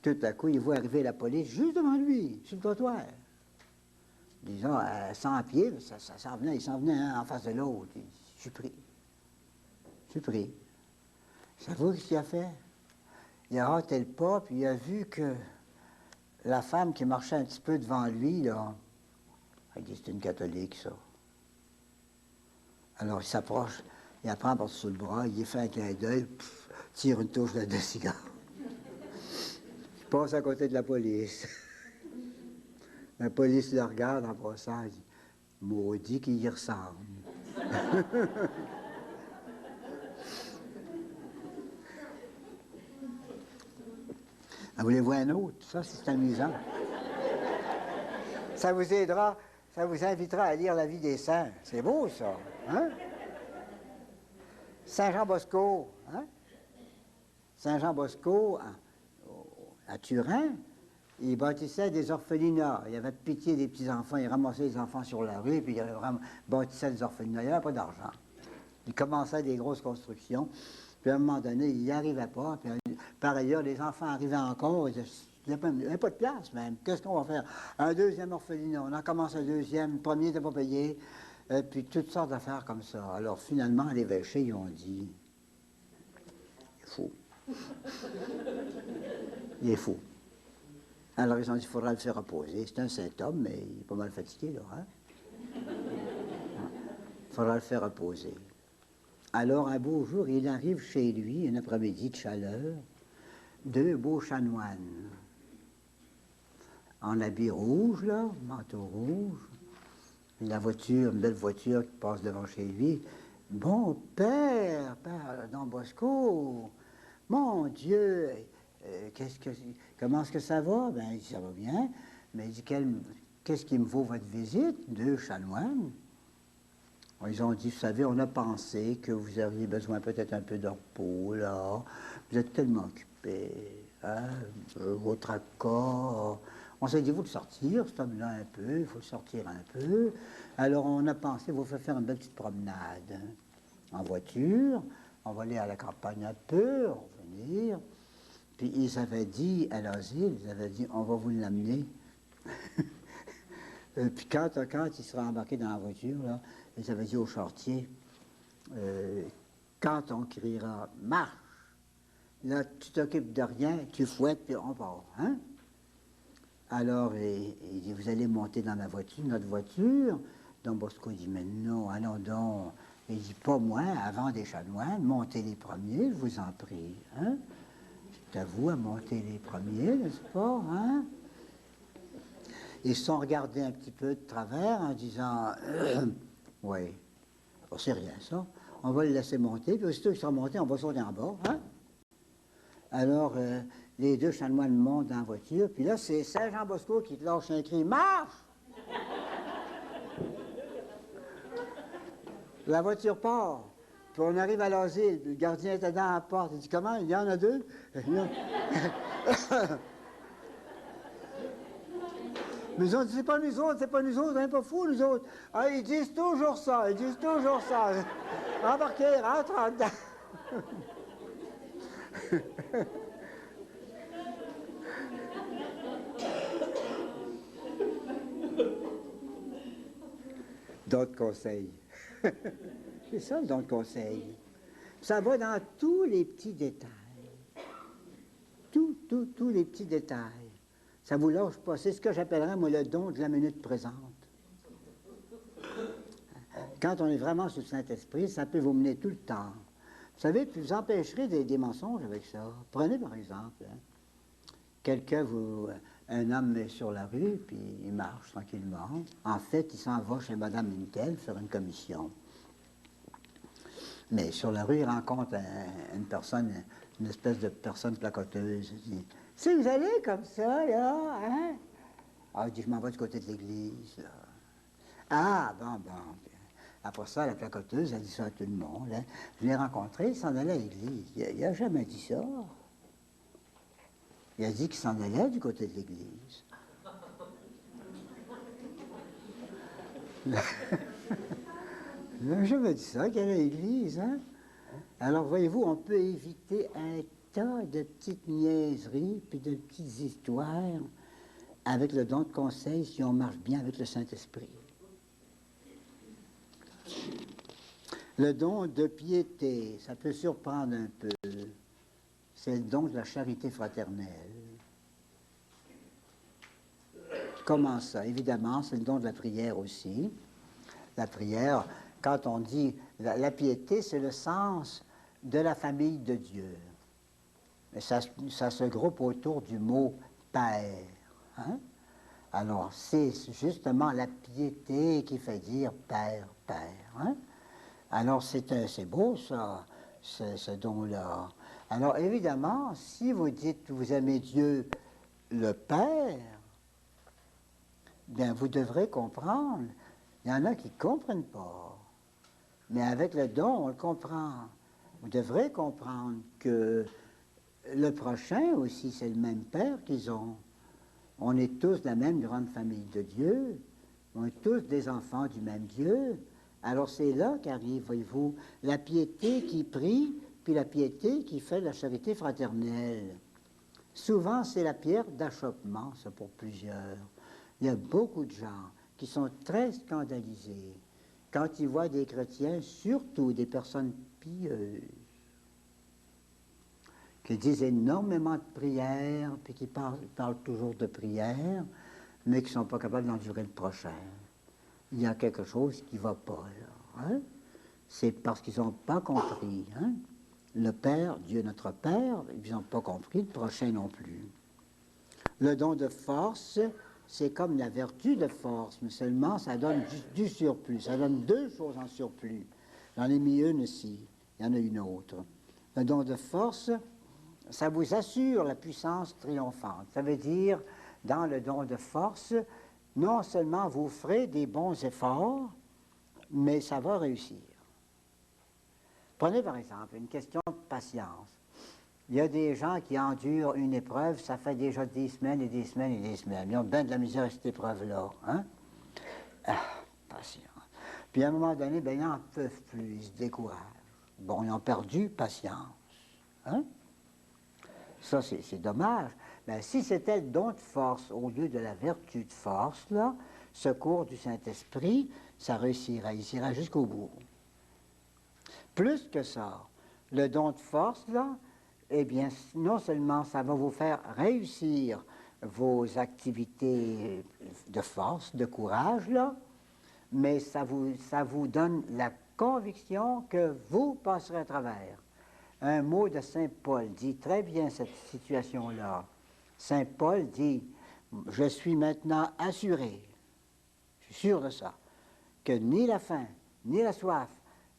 Tout à coup, il voit arriver la police juste devant lui, sur le trottoir. Disons, à 100 pieds, ça s'en venait, il s'en venait un en face de l'autre. Je suis pris. Je suis pris. Savez-vous ce qu'il a fait? Il a raté le pas, puis il a vu que la femme qui marchait un petit peu devant lui, là, il dit, c'est une catholique, ça. Alors, il s'approche, il la prend par-dessus le bras, il fait un clin d'œil, tire une touche de cigare. Il passe à côté de la police. La police le regarde en passant, il dit, maudit qu'il y ressemble. Voulez-vous un autre? Ça, c'est amusant. Ça vous aidera, ça vous invitera à lire la vie des saints. C'est beau, ça. Hein? Saint Jean Bosco, hein? Saint Jean Bosco, à Turin, il bâtissait des orphelinats. Il avait pitié des petits-enfants. Il ramassait les enfants sur la rue, puis il bâtissait des orphelinats. Il n'y avait pas d'argent. Il commençait des grosses constructions. Puis à un moment donné, il n'y arrivait pas. Puis, par ailleurs, les enfants arrivaient encore. Il n'y avait pas de place, même. Qu'est-ce qu'on va faire? Un deuxième orphelinat. On en commence un deuxième. Le premier n'était pas payé. Puis toutes sortes d'affaires comme ça. Alors finalement, les évêchés, ils ont dit, il est fou. Il est fou. Alors ils ont dit, il faudra le faire reposer. C'est un saint homme, mais il est pas mal fatigué, là. Hein? Il faudra le faire reposer. Alors un beau jour, il arrive chez lui, un après-midi de chaleur, deux beaux chanoines. En habit rouge, là, manteau rouge. La voiture, une belle voiture qui passe devant chez lui. Bon père Don Bosco, mon Dieu, comment est-ce que ça va? Ben, il dit, ça va bien. Mais il dit, qu'est-ce qui me vaut votre visite? Deux chanoines. Ils ont dit, vous savez, on a pensé que vous auriez besoin peut-être un peu de repos, là. Vous êtes tellement occupé, hein? Votre accord. On s'est dit, il faut le sortir, cet homme-là, un peu, il faut le sortir un peu. Alors, on a pensé, il faut faire une belle petite promenade, hein, en voiture. On va aller à la campagne un peu, revenir. Puis, ils avaient dit, à l'asile, ils avaient dit, on va vous l'amener. Puis, quand il sera embarqué dans la voiture, là, ils avaient dit au charretier, quand on criera « marche », là, tu t'occupes de rien, tu fouettes, puis on part, hein? Alors, il dit, vous allez monter dans ma voiture, notre voiture. Don Bosco dit, mais non, allons donc. Il dit, pas moi, avant des chanoines, montez les premiers, je vous en prie. Hein? C'est à vous à monter les premiers, n'est-ce pas? Hein? Ils se sont regardés un petit peu de travers en disant, oui, oh, c'est rien ça, on va le laisser monter, puis aussitôt qu'ils sont montés, on va sauter en bas. Hein? Alors, les deux chanoines montent dans la voiture, puis là, c'est Saint Jean Bosco qui te lâche un cri, « Marche! » La voiture part, puis on arrive à l'asile, puis le gardien était dans la porte, il dit, « Comment, il y en a deux? » Mais ils ont dit, c'est pas nous autres, on n'est pas fous, nous autres. Ah, ils disent toujours ça. Embarquez, rentre en dedans. D'autres conseils. C'est ça le don de conseil. Ça va dans tous les petits détails. Tous les petits détails. Ça vous lâche pas. C'est ce que j'appellerais, moi, le don de la minute présente. Quand on est vraiment sous le Saint-Esprit, ça peut vous mener tout le temps. Vous savez, puis vous empêcherez des mensonges avec ça. Prenez par exemple, hein, un homme est sur la rue, puis il marche tranquillement. En fait, il s'en va chez Madame Intel faire une commission. Mais sur la rue, il rencontre une personne, une espèce de personne placoteuse. Il dit, si vous allez comme ça, là, hein? Ah, il dit, je m'en vais du côté de l'église, là. Ah, bon. Après ça, la placoteuse a dit ça à tout le monde. Hein. Je l'ai rencontré, il s'en allait à l'église. Il n'a jamais dit ça. Il a dit qu'il s'en allait du côté de l'église. Il n'a jamais dit ça, qu'il allait à l'église. Hein? Alors, voyez-vous, on peut éviter un tas de petites niaiseries puis de petites histoires avec le don de conseil si on marche bien avec le Saint-Esprit. Le don de piété, ça peut surprendre un peu. C'est le don de la charité fraternelle. Comment ça? Évidemment, c'est le don de la prière aussi. La prière, quand on dit la piété, c'est le sens de la famille de Dieu. Mais ça se groupe autour du mot Père. Hein? Alors, c'est justement la piété qui fait dire Père, Père. Hein? Alors, c'est beau, ça, ce don-là. Alors évidemment, si vous dites que vous aimez Dieu le Père, bien vous devrez comprendre. Il y en a qui ne comprennent pas. Mais avec le don, on le comprend. Vous devrez comprendre que le prochain aussi, c'est le même Père qu'ils ont. On est tous la même grande famille de Dieu. On est tous des enfants du même Dieu. Alors c'est là qu'arrive, voyez-vous, la piété qui prie, puis la piété qui fait la charité fraternelle. Souvent, c'est la pierre d'achoppement, ça, pour plusieurs. Il y a beaucoup de gens qui sont très scandalisés quand ils voient des chrétiens, surtout des personnes pieuses, qui disent énormément de prières, puis qui parlent toujours de prières, mais qui ne sont pas capables d'endurer le prochain. Il y a quelque chose qui ne va pas, là. Hein? C'est parce qu'ils n'ont pas compris. Hein? Le Père, Dieu notre Père, ils n'ont pas compris, le prochain non plus. Le don de force, c'est comme la vertu de force, mais seulement ça donne du surplus. Ça donne deux choses en surplus. J'en ai mis une ici, il y en a une autre. Le don de force, ça vous assure la puissance triomphante. Ça veut dire, dans le don de force, non seulement vous ferez des bons efforts, mais ça va réussir. Prenez par exemple une question de patience. Il y a des gens qui endurent une épreuve, ça fait déjà des semaines et des semaines et des semaines. Ils ont bien de la misère à cette épreuve-là. Hein? Ah, patience. Puis à un moment donné, ben, ils n'en peuvent plus, ils se découragent. Bon, ils ont perdu patience. Hein? Ça, c'est dommage. Mais si c'était le don de force au lieu de la vertu de force, là, secours du Saint-Esprit, ça réussirait, il irait jusqu'au bout. Plus que ça, le don de force, là, eh bien, non seulement ça va vous faire réussir vos activités de force, de courage, là, mais ça vous donne la conviction que vous passerez à travers. Un mot de Saint Paul dit très bien cette situation-là. Saint Paul dit, je suis maintenant assuré, je suis sûr de ça, que ni la faim, ni la soif,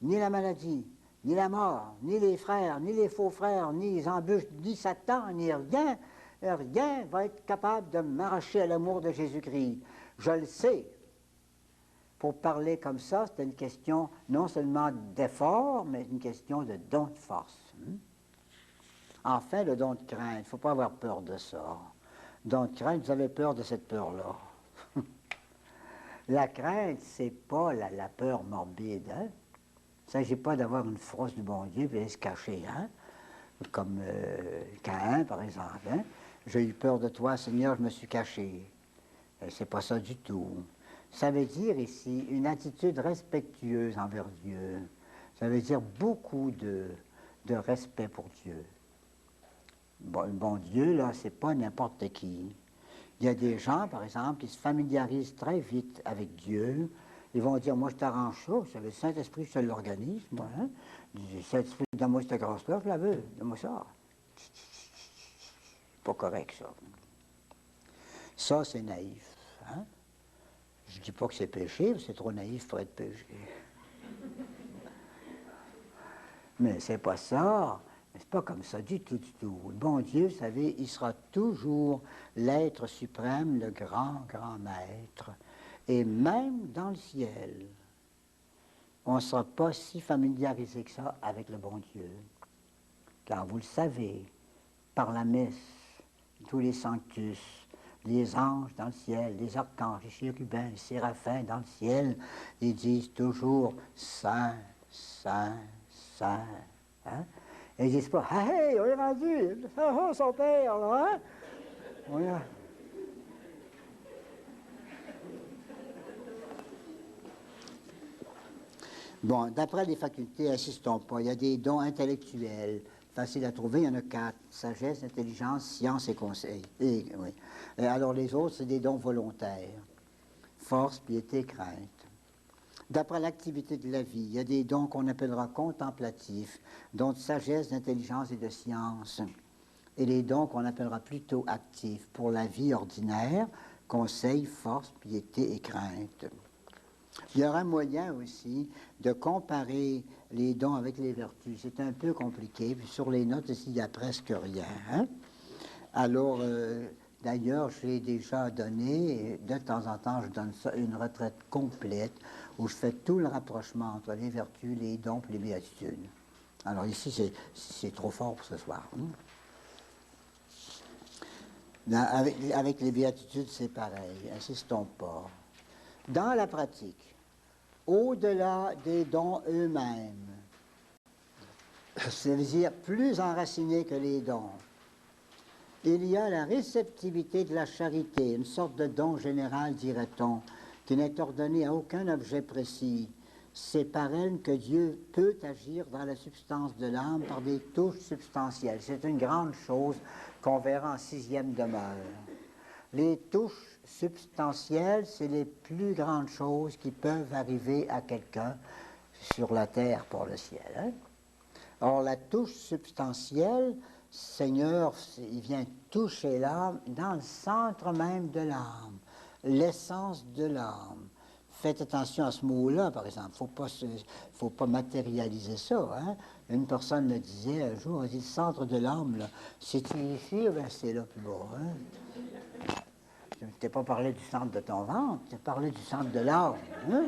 ni la maladie, ni la mort, ni les frères, ni les faux frères, ni les embûches, ni Satan, ni rien, rien va être capable de m'arracher à l'amour de Jésus-Christ. Je le sais. Pour parler comme ça, c'est une question non seulement d'effort, mais une question de don de force. Enfin, le don de crainte, il ne faut pas avoir peur de ça. Don de crainte, vous avez peur de cette peur-là. La crainte, c'est pas la peur morbide. Hein? Il ne s'agit pas d'avoir une frousse du bon Dieu et d'aller se cacher. Hein? Comme Caïn, par exemple. Hein? J'ai eu peur de toi, Seigneur, je me suis caché. C'est pas ça du tout. Ça veut dire ici une attitude respectueuse envers Dieu. Ça veut dire beaucoup de respect pour Dieu. Bon, le bon Dieu, là, c'est pas n'importe qui. Il y a des gens, par exemple, qui se familiarisent très vite avec Dieu. Ils vont dire, moi, je t'arrange ça, c'est le Saint-Esprit, je te l'organise, moi. Hein? Le Saint-Esprit, donne-moi cette grâce-là, je la veux, donne-moi ça. C'est pas correct, ça. Ça, c'est naïf. Hein? Je ne dis pas que c'est péché, c'est trop naïf pour être péché. Mais c'est pas ça. C'est pas comme ça du tout, du tout. Le bon Dieu, vous savez, il sera toujours l'être suprême, le grand, grand maître. Et même dans le ciel, on ne sera pas si familiarisé que ça avec le bon Dieu. Car vous le savez, par la messe, tous les sanctus, les anges dans le ciel, les archanges, les chérubins, les séraphins dans le ciel, ils disent toujours Saint, Saint, Saint. Hein? Et ils disent pas hey, on est rendu, son père, là, hein? On est... Bon, d'après les facultés, insistons pas. Il y a des dons intellectuels. Facile à trouver, il y en a 4. Sagesse, intelligence, science et conseil. Oui. Alors les autres, c'est des dons volontaires. Force, piété, crainte. D'après l'activité de la vie, il y a des dons qu'on appellera contemplatifs, dons de sagesse, d'intelligence et de science. Et les dons qu'on appellera plutôt actifs pour la vie ordinaire, conseil, force, piété et crainte. Il y aura moyen aussi de comparer les dons avec les vertus. C'est un peu compliqué. Puis sur les notes, ici, il n'y a presque rien. Hein? Alors, d'ailleurs, j'ai déjà donné, de temps en temps, je donne ça, une retraite complète où je fais tout le rapprochement entre les vertus, les dons et les béatitudes. Alors ici, c'est trop fort pour ce soir. Avec les béatitudes, c'est pareil. Insistons pas. Dans la pratique, au-delà des dons eux-mêmes, c'est-à-dire plus enracinés que les dons, il y a la réceptivité de la charité, une sorte de don général, dirait-on, qui n'est ordonné à aucun objet précis. C'est par elle que Dieu peut agir dans la substance de l'âme par des touches substantielles. C'est une grande chose qu'on verra en 6e demeure. Les touches substantielles, c'est les plus grandes choses qui peuvent arriver à quelqu'un sur la terre pour le ciel. Hein? Or, la touche substantielle, Seigneur, il vient toucher l'âme dans le centre même de l'âme, l'essence de l'âme. Faites attention à ce mot-là, par exemple. Faut pas matérialiser ça. Hein? Une personne me disait un jour, elle dit, le centre de l'âme, c'est-il ici ou bien c'est là plus bas? Hein? Je ne t'ai pas parlé du centre de ton ventre, je t'ai parlé du centre de l'âme. Hein?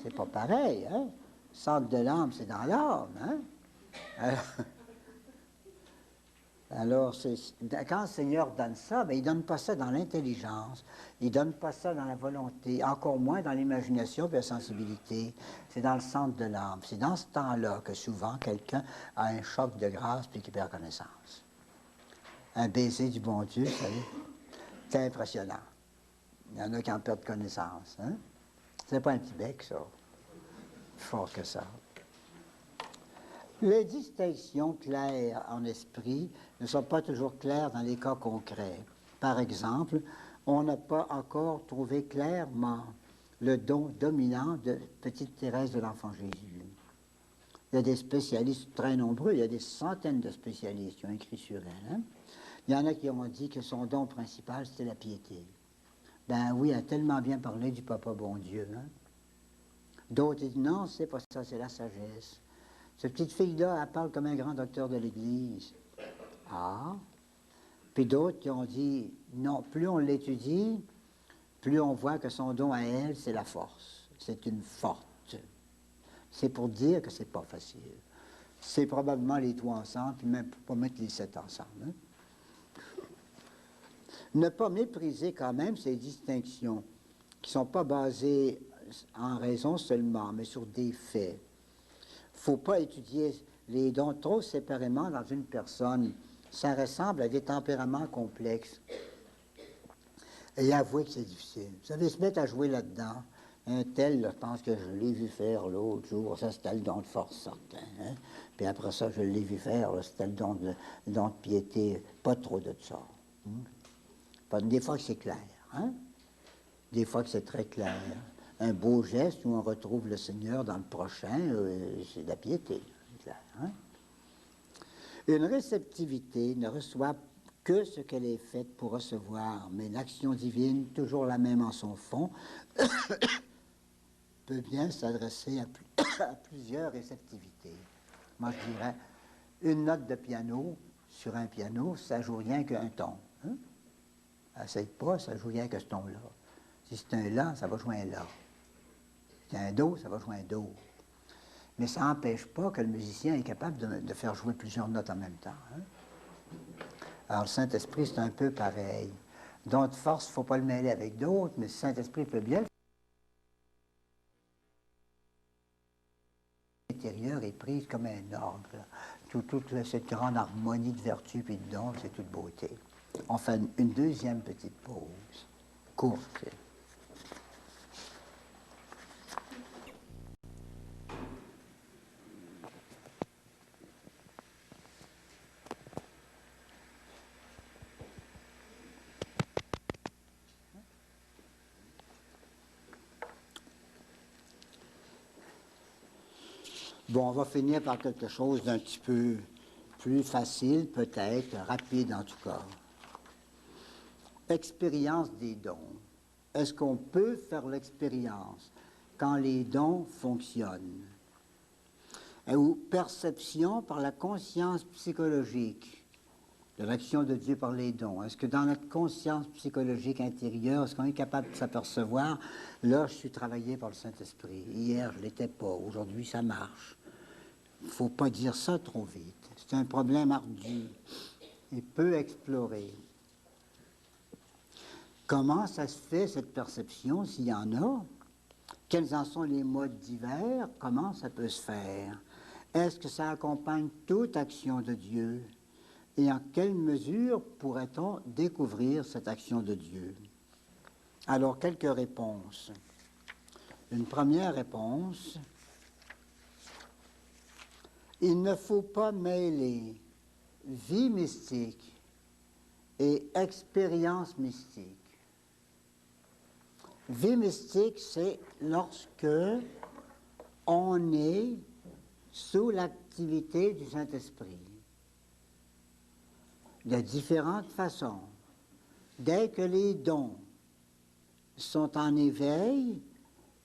C'est pas pareil. Hein? Le centre de l'âme, c'est dans l'âme. Hein? Alors, quand le Seigneur donne ça, bien, il ne donne pas ça dans l'intelligence, il ne donne pas ça dans la volonté, encore moins dans l'imagination et la sensibilité. C'est dans le centre de l'âme. C'est dans ce temps-là que souvent quelqu'un a un choc de grâce puis qu'il perd connaissance. Un baiser du bon Dieu, vous savez, c'est impressionnant. Il y en a qui en perdent connaissance. Hein? C'est pas un petit bec, ça. Plus fort que ça. Les distinctions claires en esprit ne sont pas toujours claires dans les cas concrets. Par exemple, on n'a pas encore trouvé clairement le don dominant de Petite Thérèse de l'Enfant Jésus. Il y a des spécialistes très nombreux, il y a des centaines de spécialistes qui ont écrit sur elle. Hein? Il y en a qui ont dit que son don principal, c'était la piété. Ben oui, elle a tellement bien parlé du Papa bon Dieu. Hein? D'autres disent, non, c'est pas ça, c'est la sagesse. Cette petite fille-là, elle parle comme un grand docteur de l'Église. Ah! Puis d'autres qui ont dit, non, plus on l'étudie, plus on voit que son don à elle, c'est la force. C'est une forte. C'est pour dire que c'est pas facile. C'est probablement les trois ensemble, puis même pour pas mettre les 7 ensemble. Hein? Ne pas mépriser quand même ces distinctions, qui ne sont pas basées en raison seulement, mais sur des faits. Il ne faut pas étudier les dons trop séparément dans une personne. Ça ressemble à des tempéraments complexes. Et avouez que c'est difficile. Vous savez, se mettre à jouer là-dedans. Un tel, là, je pense que je l'ai vu faire l'autre jour, ça c'était le don de force certain. Hein? Puis après ça, je l'ai vu faire, c'était le don de piété, pas trop de ça. Hein? Des fois que c'est clair. Hein? Des fois que c'est très clair. Un beau geste où on retrouve le Seigneur dans le prochain, c'est de la piété. C'est clair, hein? Une réceptivité ne reçoit que ce qu'elle est faite pour recevoir, mais l'action divine, toujours la même en son fond, peut bien s'adresser à plusieurs réceptivités. Moi, je dirais, une note de piano sur un piano, ça joue rien qu'un ton. Hein? Essaye pas, ça joue rien que ce ton-là. Si c'est un La, ça va jouer un La. Si c'est un Do, ça va jouer un Do. Mais ça n'empêche pas que le musicien est capable de faire jouer plusieurs notes en même temps. Hein? Alors, le Saint-Esprit, c'est un peu pareil. Donc, force, il ne faut pas le mêler avec d'autres, mais le Saint-Esprit peut bien. L'intérieur est prise comme un orgue. Toute cette grande harmonie de vertu et de don, c'est toute beauté. On fait une deuxième petite pause, courte. Bon, on va finir par quelque chose d'un petit peu plus facile, peut-être, rapide en tout cas. Expérience des dons. est-ce qu'on peut faire l'expérience quand les dons fonctionnent? Ou perception par la conscience psychologique de l'action de Dieu par les dons. Est-ce que dans notre conscience psychologique intérieure, est-ce qu'on est capable de s'apercevoir, là, je suis travaillé par le Saint-Esprit. Hier, je ne l'étais pas. Aujourd'hui, ça marche. Il ne faut pas dire ça trop vite. C'est un problème ardu et peu exploré. Comment ça se fait, cette perception, s'il y en a? Quels en sont les modes divers? Comment ça peut se faire? Est-ce que ça accompagne toute action de Dieu? Et en quelle mesure pourrait-on découvrir cette action de Dieu? Alors, quelques réponses. Une première réponse, il ne faut pas mêler vie mystique et expérience mystique. Vie mystique, c'est lorsque on est sous l'activité du Saint-Esprit. De différentes façons. Dès que les dons sont en éveil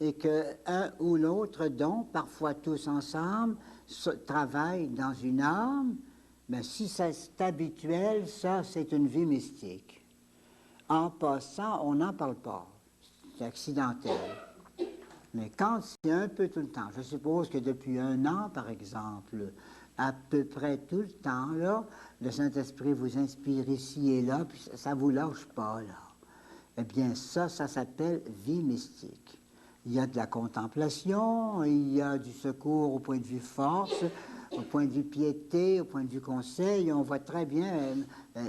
et qu'un ou l'autre don, parfois tous ensemble, travaillent dans une âme, mais si c'est habituel, ça, c'est une vie mystique. En passant, on n'en parle pas. C'est accidentel. Mais quand c'est un peu tout le temps, je suppose que depuis 1 an, par exemple, à peu près tout le temps, là, le Saint-Esprit vous inspire ici et là, puis ça ne vous lâche pas, là. Eh bien, ça s'appelle vie mystique. Il y a de la contemplation, il y a du secours au point de vue force, au point de vue piété, au point de vue conseil, on voit très bien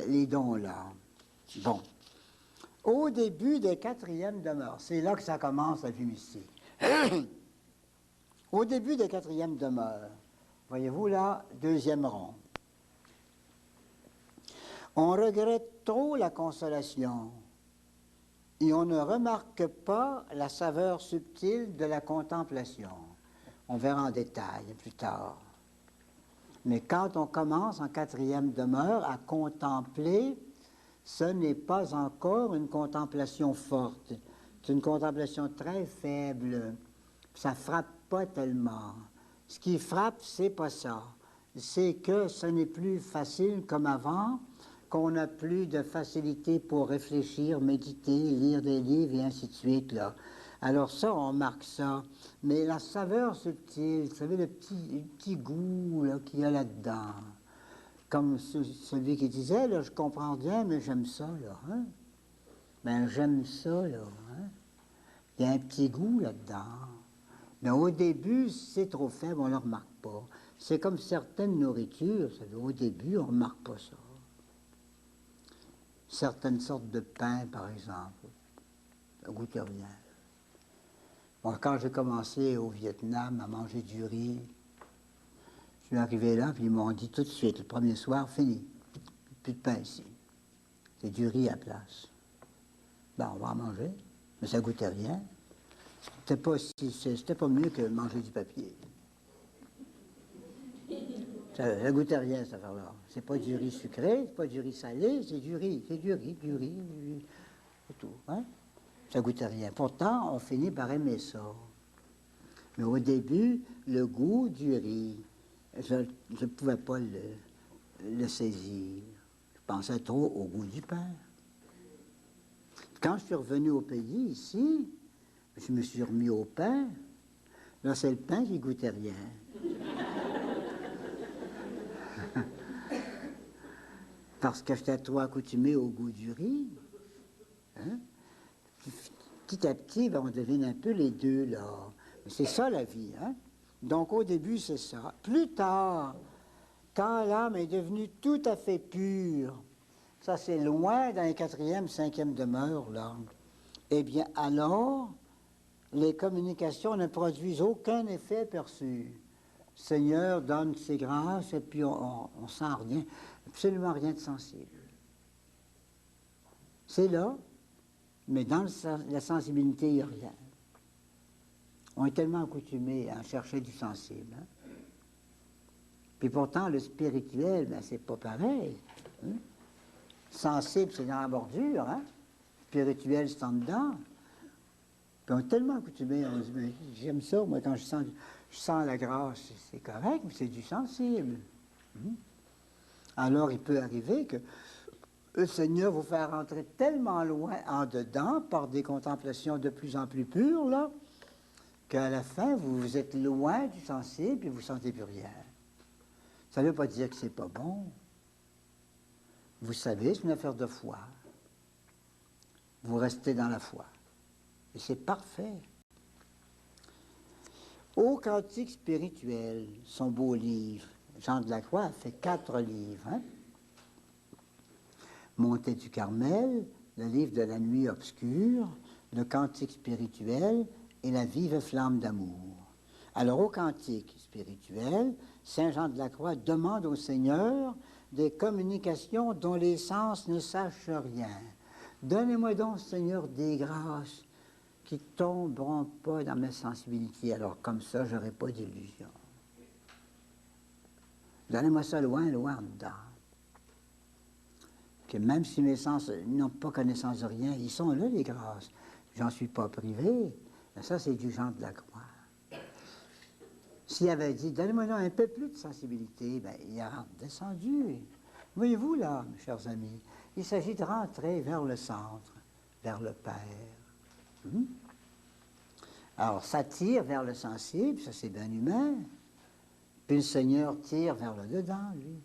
les dons là. Bon. Au début des 4e demeures, c'est là que ça commence la vie mystique. Au début des 4e demeures, voyez-vous là, 2e rond. On regrette trop la consolation et on ne remarque pas la saveur subtile de la contemplation. On verra en détail plus tard. Mais quand on commence en 4e demeure à contempler, ce n'est pas encore une contemplation forte. C'est une contemplation très faible. Ça ne frappe pas tellement. Ce qui frappe, c'est pas ça. C'est que ce n'est plus facile comme avant, qu'on n'a plus de facilité pour réfléchir, méditer, lire des livres et ainsi de suite, là. Alors ça, on marque ça. Mais la saveur subtile, vous savez, le petit goût qu'il y a là-dedans. Comme celui qui disait, là, je comprends bien, mais j'aime ça, là. Hein? Ben, j'aime ça, là. Hein? Il y a un petit goût là-dedans. Mais au début, c'est trop faible, on ne le remarque pas. C'est comme certaines nourritures, vous savez, au début, on ne remarque pas ça. Certaines sortes de pain, par exemple, ça ne goûte rien. Bon, quand j'ai commencé au Vietnam à manger du riz, je suis arrivé là, puis ils m'ont dit tout de suite, le premier soir, fini. Plus de pain ici. C'est du riz à la place. Ben, on va en manger, mais ça ne goûtait rien. C'était pas mieux que manger du papier. Ça ne goûtait rien, cette affaire-là. C'est pas du riz sucré, c'est pas du riz salé, c'est du riz, c'est tout. Hein? Ça goûtait rien. Pourtant, on finit par aimer ça. Mais au début, le goût du riz, je ne pouvais pas le saisir. Je pensais trop au goût du pain. Quand je suis revenu au pays, ici, je me suis remis au pain. Là, c'est le pain qui goûtait rien. Parce que j'étais trop accoutumé au goût du riz. Hein? Petit à petit, ben, on devine un peu les deux, là. C'est ça, la vie, hein? Donc, au début, c'est ça. Plus tard, quand l'âme est devenue tout à fait pure, ça, c'est loin dans les 4e, 5e demeures, là. Eh bien, alors, les communications ne produisent aucun effet perçu. Le Seigneur donne ses grâces et puis on sent rien, absolument rien de sensible. C'est là, mais dans la sensibilité, il n'y a rien. On est tellement accoutumés à chercher du sensible. Hein? Puis pourtant, le spirituel, ben, c'est pas pareil. Hein? Sensible, c'est dans la bordure. Hein? Spirituel, c'est en dedans. Puis on est tellement accoutumés, on se dit, mais j'aime ça, moi, quand je sens la grâce, c'est correct, mais c'est du sensible. Alors, il peut arriver que le Seigneur vous fait rentrer tellement loin en dedans, par des contemplations de plus en plus pures, là, qu'à la fin, vous êtes loin du sensible et vous ne sentez plus rien. Ça ne veut pas dire que c'est pas bon. Vous savez, c'est une affaire de foi. Vous restez dans la foi. Et c'est parfait. Au Cantique spirituel, son beau livre, Jean de la Croix a fait 4 livres. Hein? Montée du Carmel, le livre de la nuit obscure, le Cantique spirituel et la vive flamme d'amour. Alors, au Cantique spirituel, Saint Jean de la Croix demande au Seigneur des communications dont les sens ne sachent rien. Donnez-moi donc, Seigneur, des grâces qui ne tomberont pas dans ma sensibilité. Alors, comme ça, je n'aurai pas d'illusion. Donnez-moi ça loin, loin en dedans. Que même si mes sens n'ont pas connaissance de rien, ils sont là, les grâces. J'en suis pas privé. Mais ça, c'est du Jean de la Croix. S'il avait dit, donnez-moi un peu plus de sensibilité, bien, il a descendu. Voyez-vous, là, mes chers amis, il s'agit de rentrer vers le centre, vers le Père. Alors, ça tire vers le sensible, ça c'est bien humain. Puis le Seigneur tire vers le dedans, lui.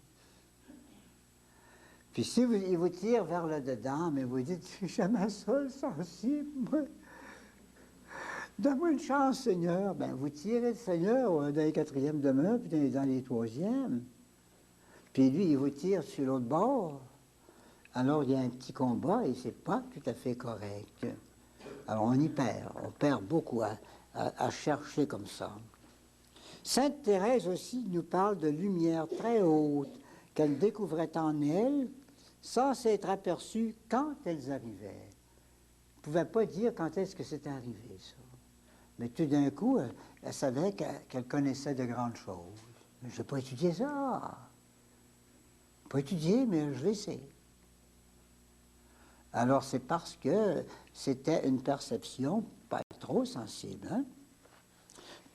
Puis si il vous tire vers le dedans, mais vous dites, je suis jamais seul, sensible, moi. Donne-moi une chance, Seigneur. Ben, vous tirez le Seigneur dans les 4e demeures, puis dans les 3e. Puis lui, il vous tire sur l'autre bord. Alors, il y a un petit combat et c'est pas tout à fait correct. Alors, on y perd. On perd beaucoup à chercher comme ça. Sainte Thérèse aussi nous parle de lumière très haute qu'elle découvrait en elle sans s'être aperçue quand elles arrivaient. Elle ne pouvait pas dire quand est-ce que c'était arrivé, ça. Mais tout d'un coup, elle savait qu'elle connaissait de grandes choses. Je n'ai pas étudié ça. Pas étudié, mais je le sais. Alors, c'est parce que c'était une perception pas trop sensible. Hein?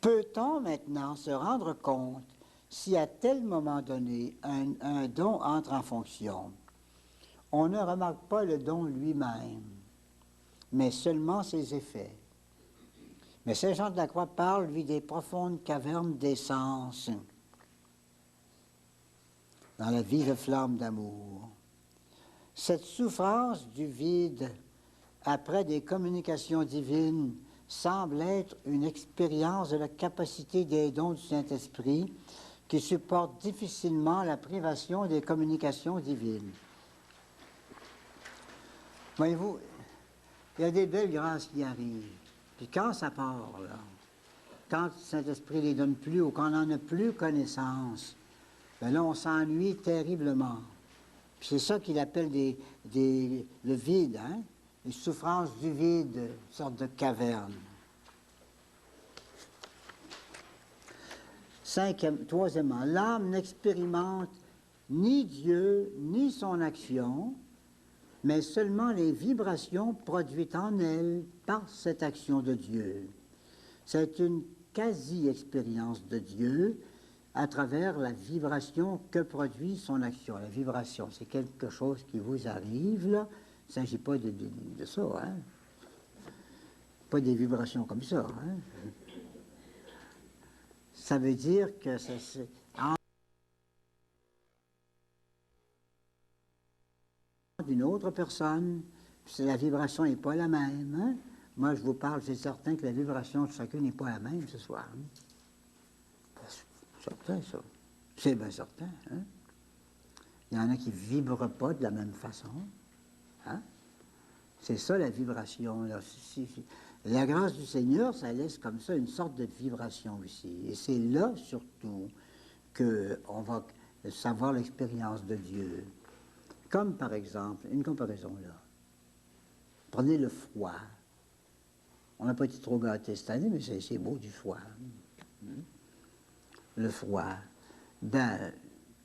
Peut-on maintenant se rendre compte si à tel moment donné, un don entre en fonction? On ne remarque pas le don lui-même, mais seulement ses effets. Mais Saint Jean de la Croix parle, lui, des profondes cavernes des sens, dans la vive flamme d'amour. Cette souffrance du vide, après des communications divines, semble être une expérience de la capacité des dons du Saint-Esprit qui supporte difficilement la privation des communications divines. Voyez-vous, il y a des belles grâces qui arrivent. Puis quand ça part, là, quand le Saint-Esprit ne les donne plus ou qu'on n'en a plus connaissance, bien là, on s'ennuie terriblement. Puis c'est ça qu'il appelle le vide, hein? Les souffrances du vide, une sorte de caverne. Troisièmement, l'âme n'expérimente ni Dieu, ni son action, mais seulement les vibrations produites en elle par cette action de Dieu. C'est une quasi-expérience de Dieu à travers la vibration que produit son action. La vibration, c'est quelque chose qui vous arrive, là. Il ne s'agit pas de ça, hein? Pas des vibrations comme ça, hein? Ça veut dire que c'est d'une autre personne, la vibration n'est pas la même. Hein? Moi, je vous parle, c'est certain que la vibration de chacun n'est pas la même ce soir. Hein? C'est certain, ça. C'est bien certain. Hein? Il y en a qui ne vibrent pas de la même façon. Hein? C'est ça, la vibration. Là. La grâce du Seigneur, ça laisse comme ça une sorte de vibration aussi. Et c'est là, surtout, qu'on va savoir l'expérience de Dieu. Comme, par exemple, une comparaison là. Prenez le froid. On n'a pas été trop gâtés cette année, mais c'est beau du froid. Le froid. Ben,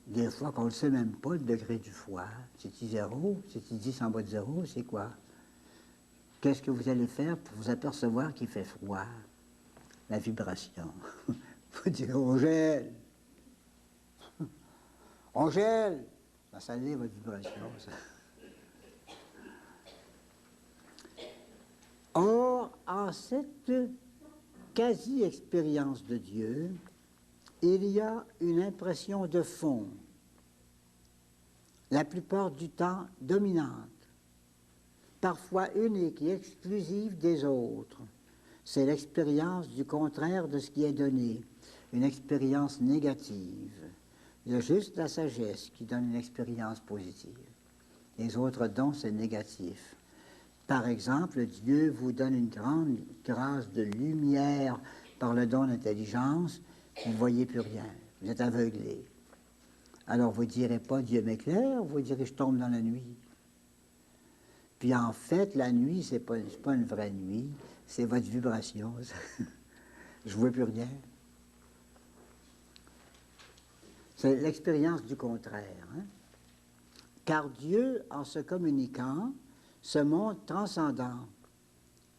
des fois qu'on ne sait même pas le degré du froid. C'est-il 0? C'est-il 10 en bas de 0? C'est quoi? qu'est-ce que vous allez faire pour vous apercevoir qu'il fait froid? La vibration. Vous dites, on gèle. On gèle. Ben, ça l'est, votre vibration. Ça. Or, en cette quasi-expérience de Dieu, il y a une impression de fond, la plupart du temps dominante, parfois unique et exclusive des autres. C'est l'expérience du contraire de ce qui est donné, une expérience négative. Il y a juste la sagesse qui donne une expérience positive. Les autres dons, c'est négatif. Par exemple, Dieu vous donne une grande grâce de lumière par le don d'intelligence, vous ne voyez plus rien, vous êtes aveuglé. Alors vous ne direz pas Dieu m'éclaire, vous direz je tombe dans la nuit. Puis en fait, la nuit, c'est pas une vraie nuit, c'est votre vibration. Je ne vois plus rien. C'est l'expérience du contraire. Hein? Car Dieu, en se communiquant, se montre transcendant,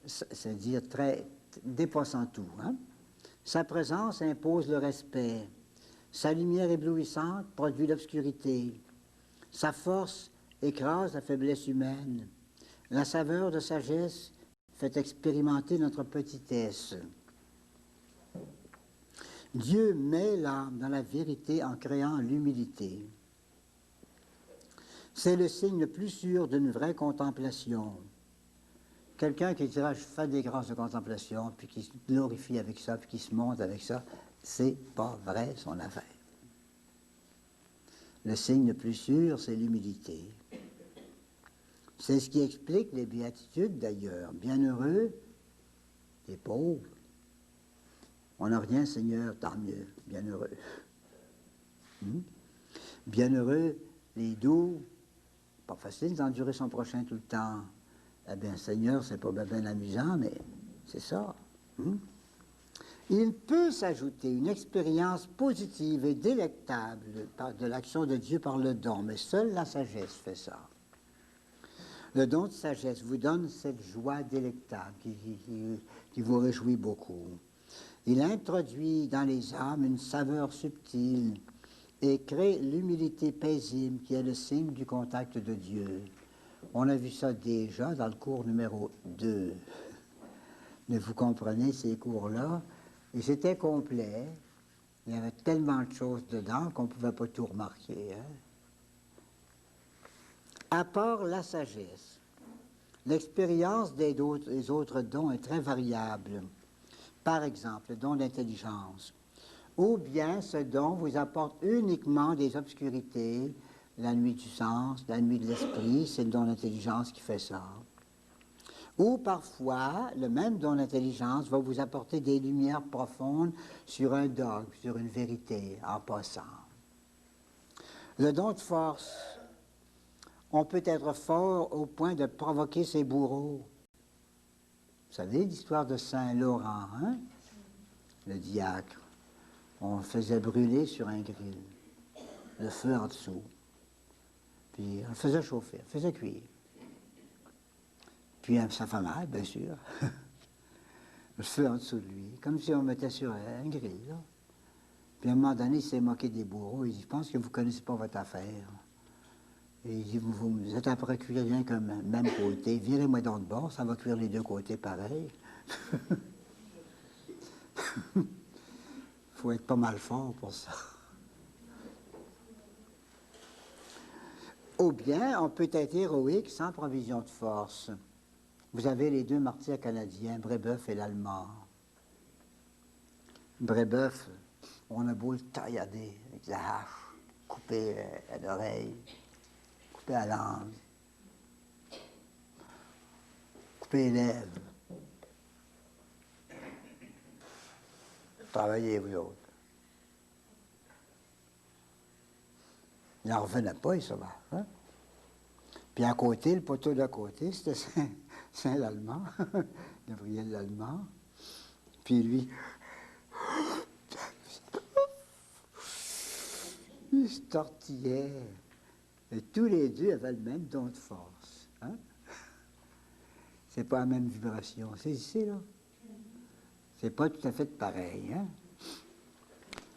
c'est-à-dire très dépassant tout. Hein? Sa présence impose le respect. Sa lumière éblouissante produit l'obscurité. Sa force écrase la faiblesse humaine. La saveur de sagesse fait expérimenter notre petitesse. Dieu met l'âme dans la vérité en créant l'humilité. C'est le signe le plus sûr d'une vraie contemplation. Quelqu'un qui dira « je fais des grâces de contemplation », puis qui se glorifie avec ça, puis qui se monte avec ça, c'est pas vrai son affaire. Le signe le plus sûr, c'est l'humilité. C'est ce qui explique les béatitudes d'ailleurs. Bienheureux les pauvres. On n'a rien, Seigneur, tant mieux. Bienheureux. Bienheureux les doux. Pas facile d'endurer son prochain tout le temps. Eh bien, Seigneur, c'est pas bien amusant, mais c'est ça. Il peut s'ajouter une expérience positive et délectable de l'action de Dieu par le don, mais seule la sagesse fait ça. Le don de sagesse vous donne cette joie délectable qui vous réjouit beaucoup. Il introduit dans les âmes une saveur subtile et crée l'humilité paisible qui est le signe du contact de Dieu. On a vu ça déjà dans le cours numéro 2. Mais vous comprenez ces cours-là, et c'était complet. Il y avait tellement de choses dedans qu'on ne pouvait pas tout remarquer. Hein? À part la sagesse, l'expérience des autres dons est très variable. Par exemple, le don d'intelligence. Ou bien ce don vous apporte uniquement des obscurités, la nuit du sens, la nuit de l'esprit, c'est le don d'intelligence qui fait ça. Ou parfois, le même don d'intelligence va vous apporter des lumières profondes sur un dogme, sur une vérité, en passant. Le don de force. On peut être fort au point de provoquer ses bourreaux. Vous savez l'histoire de Saint Laurent, hein? Le diacre. On le faisait brûler sur un grill, le feu en dessous. Puis on le faisait chauffer, on le faisait cuire. Puis ça fait mal, bien sûr. Le feu en dessous de lui, comme si on mettait sur un grill. Là. Puis à un moment donné, il s'est moqué des bourreaux. Il dit, je pense que vous ne connaissez pas votre affaire. Et il dit, vous êtes après cuire rien qu'un même côté. Virez-moi dans le bord, ça va cuire les deux côtés pareil. Il faut être pas mal fort pour ça. Ou bien, on peut être héroïque sans provision de force. Vous avez les deux martyrs canadiens, Brébeuf et l'Allemand. Brébeuf, on a beau le taillader avec la hache, couper l'oreille, couper la langue, couper les lèvres. Travaillez, vous autres. Il n'en revenait pas, il sauvage. Hein? Puis à côté, le poteau d'à côté, c'était Saint-L'Allemand, Gabriel l'Allemand. Puis lui, il se tortillait. Et tous les deux avaient le même don de force. Hein? C'est pas la même vibration. C'est ici, là. C'est pas tout à fait pareil, hein?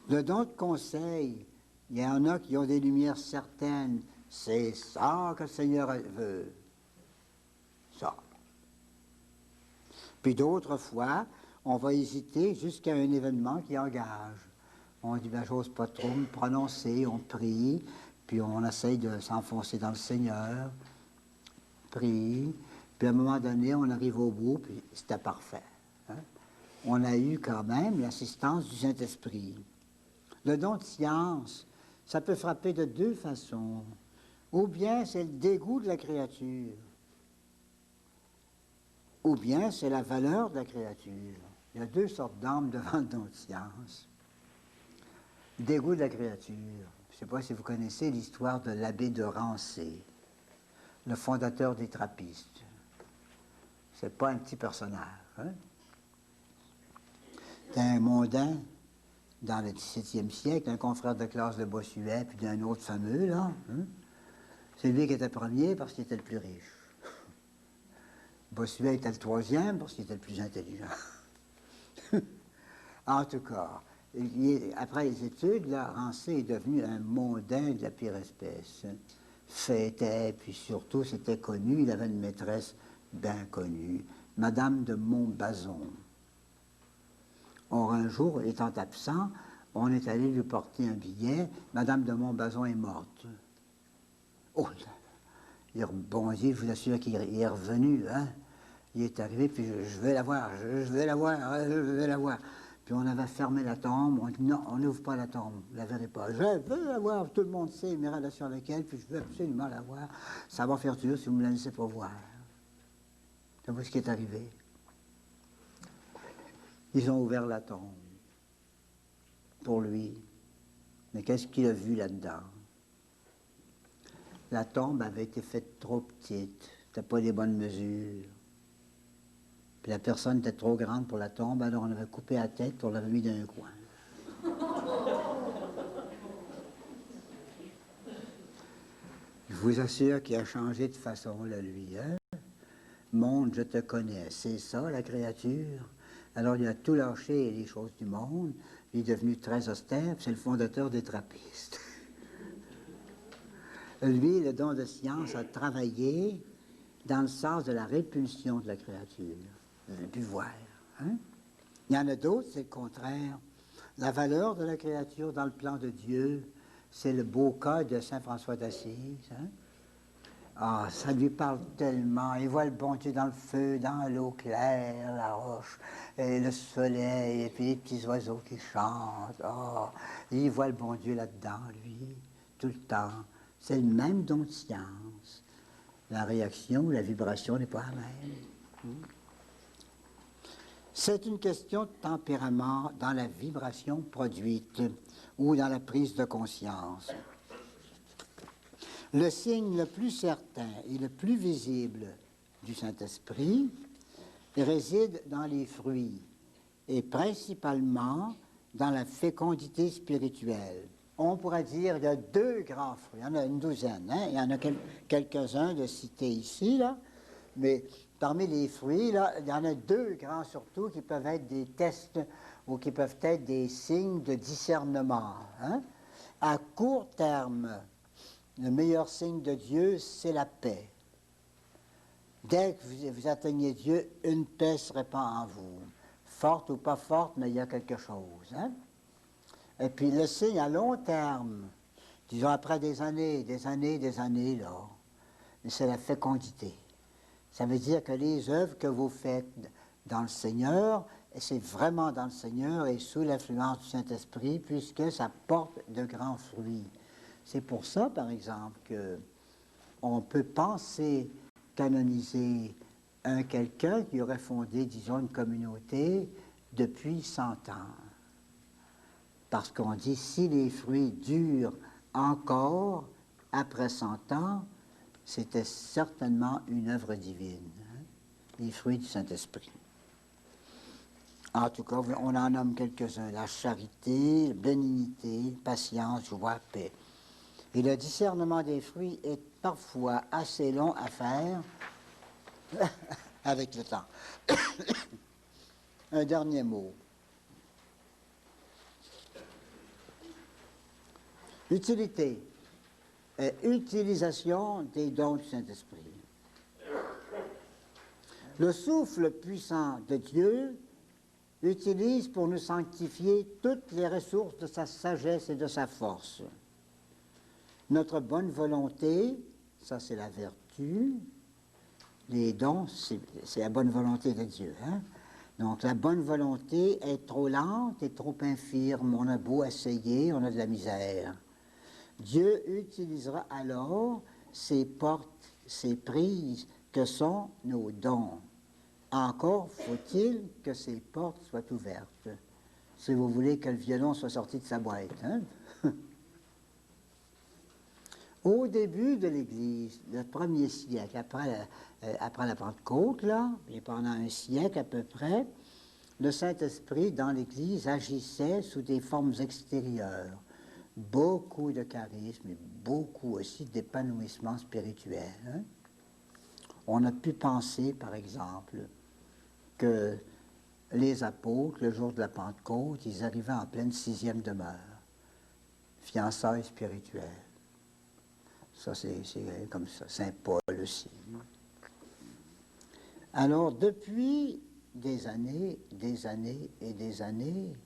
Le don de conseil, il y en a qui ont des lumières certaines. C'est ça que le Seigneur veut. Ça. Puis d'autres fois, on va hésiter jusqu'à un événement qui engage. On dit, ben, j'ose pas trop me prononcer, on prie, puis on essaye de s'enfoncer dans le Seigneur, prie, puis à un moment donné, on arrive au bout, puis c'était parfait. Hein? On a eu quand même l'assistance du Saint-Esprit. Le don de science, ça peut frapper de deux façons. Ou bien c'est le dégoût de la créature, ou bien c'est la valeur de la créature. Il y a deux sortes d'âmes devant le don de science. Dégoût de la créature. Je ne sais pas si vous connaissez l'histoire de l'abbé de Rancé, le fondateur des trappistes. C'est pas un petit personnage. Hein? C'est un mondain dans le 17e siècle, un confrère de classe de Bossuet, puis d'un autre fameux, là. Hein? C'est lui qui était premier parce qu'il était le plus riche. Bossuet était le troisième parce qu'il était le plus intelligent. En tout cas, après les études, là, Rancé est devenu un mondain de la pire espèce. Fêtait, puis surtout, c'était connu, il avait une maîtresse bien connue, Madame de Montbazon. Or, un jour, étant absent, on est allé lui porter un billet. Madame de Montbazon est morte. Oh, il rebondit, je vous assure qu'il est revenu. Hein? Il est arrivé, puis je vais la voir, je vais la voir, je vais la voir. Puis on avait fermé la tombe, on dit non, on n'ouvre pas la tombe, vous ne la verrez pas. Je veux la voir, tout le monde sait mes relations avec elle, puis je veux absolument la voir. Ça va faire dur si vous ne me la laissez pas voir. C'est ce qui est arrivé. Ils ont ouvert la tombe pour lui. Mais qu'est-ce qu'il a vu là-dedans? La tombe avait été faite trop petite, c'était pas les bonnes mesures. Puis la personne était trop grande pour la tombe, alors on avait coupé la tête, on l'avait mis dans un coin. Je vous assure qu'il a changé de façon, là, lui. Hein? Monde, je te connais, c'est ça, la créature. Alors il a tout lâché, les choses du monde. Il est devenu très austère, c'est le fondateur des trappistes. Lui, le don de science a travaillé dans le sens de la répulsion de la créature. Vous avez pu voir. Hein? Il y en a d'autres, c'est le contraire. La valeur de la créature dans le plan de Dieu, c'est le beau cas de saint François d'Assise. Hein? Ah, ça lui parle tellement. Il voit le bon Dieu dans le feu, dans l'eau claire, la roche, et le soleil, et puis les petits oiseaux qui chantent. Ah, il voit le bon Dieu là-dedans, lui, tout le temps. C'est le même don de science. La réaction, la vibration n'est pas la même. C'est une question de tempérament dans la vibration produite ou dans la prise de conscience. Le signe le plus certain et le plus visible du Saint-Esprit réside dans les fruits et principalement dans la fécondité spirituelle. On pourrait dire qu'il y a deux grands fruits, il y en a une douzaine, hein? Il y en a quelques-uns de cités ici, là, mais parmi les fruits, là, il y en a deux grands surtout qui peuvent être des tests ou qui peuvent être des signes de discernement. Hein? À court terme, le meilleur signe de Dieu, c'est la paix. Dès que vous atteignez Dieu, une paix se répand en vous. Forte ou pas forte, mais il y a quelque chose. Hein? Et puis le signe à long terme, disons après des années, là, c'est la fécondité. Ça veut dire que les œuvres que vous faites dans le Seigneur, c'est vraiment dans le Seigneur et sous l'influence du Saint-Esprit, puisque ça porte de grands fruits. C'est pour ça, par exemple, qu'on peut penser canoniser quelqu'un qui aurait fondé, disons, une communauté depuis 100 ans. Parce qu'on dit, si les fruits durent encore après 100 ans, c'était certainement une œuvre divine, hein? Les fruits du Saint-Esprit. En tout cas, on en nomme quelques-uns. La charité, la bénignité, patience, joie, paix. Et le discernement des fruits est parfois assez long à faire. avec le temps. Un dernier mot. Utilité et utilisation des dons du Saint-Esprit. Le souffle puissant de Dieu utilise pour nous sanctifier toutes les ressources de sa sagesse et de sa force. Notre bonne volonté, ça c'est la vertu, les dons, c'est la bonne volonté de Dieu. Hein? Donc la bonne volonté est trop lente et trop infirme, on a beau essayer, on a de la misère. Dieu utilisera alors ces portes, ces prises que sont nos dons. Encore faut-il que ces portes soient ouvertes, si vous voulez que le violon soit sorti de sa boîte. Hein? Au début de l'Église, le premier siècle, après la Pentecôte, là, et pendant un siècle à peu près, le Saint-Esprit dans l'Église agissait sous des formes extérieures. Beaucoup de charisme et beaucoup aussi d'épanouissement spirituel. Hein? On a pu penser, par exemple, que les apôtres, le jour de la Pentecôte, ils arrivaient en pleine 6e demeure, fiançailles spirituelles. Ça, c'est comme ça. Saint Paul aussi. Alors, depuis des années et des années,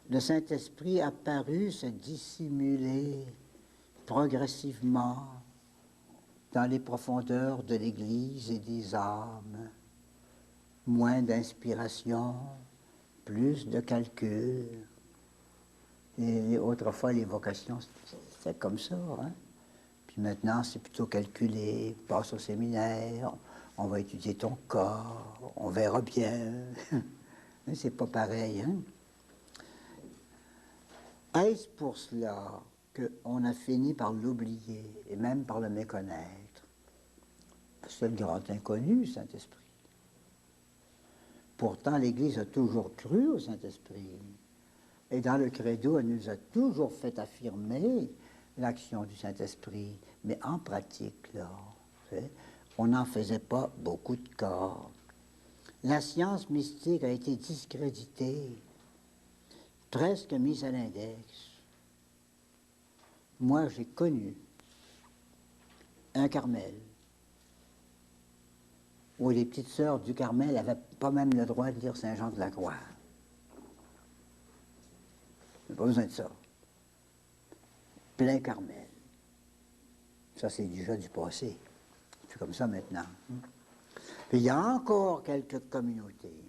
le Saint-Esprit a paru se dissimuler progressivement dans les profondeurs de l'Église et des âmes. Moins d'inspiration, plus de calcul. Et autrefois, les vocations, c'était comme ça. Hein? Puis maintenant, c'est plutôt calculé. Passe au séminaire, on va étudier ton corps, on verra bien. Mais c'est pas pareil. Hein? Est-ce pour cela qu'on a fini par l'oublier et même par le méconnaître? C'est le grand inconnu, Saint-Esprit. Pourtant, l'Église a toujours cru au Saint-Esprit. Et dans le credo, elle nous a toujours fait affirmer l'action du Saint-Esprit. Mais en pratique, là, on n'en faisait pas beaucoup de cas. La science mystique a été discréditée, presque mise à l'index. Moi, j'ai connu un Carmel où les petites sœurs du Carmel n'avaient pas même le droit de lire Saint Jean de la Croix. Il n'y a pas besoin de ça. Plein Carmel. Ça, c'est déjà du passé. C'est comme ça maintenant. Puis il y a encore quelques communautés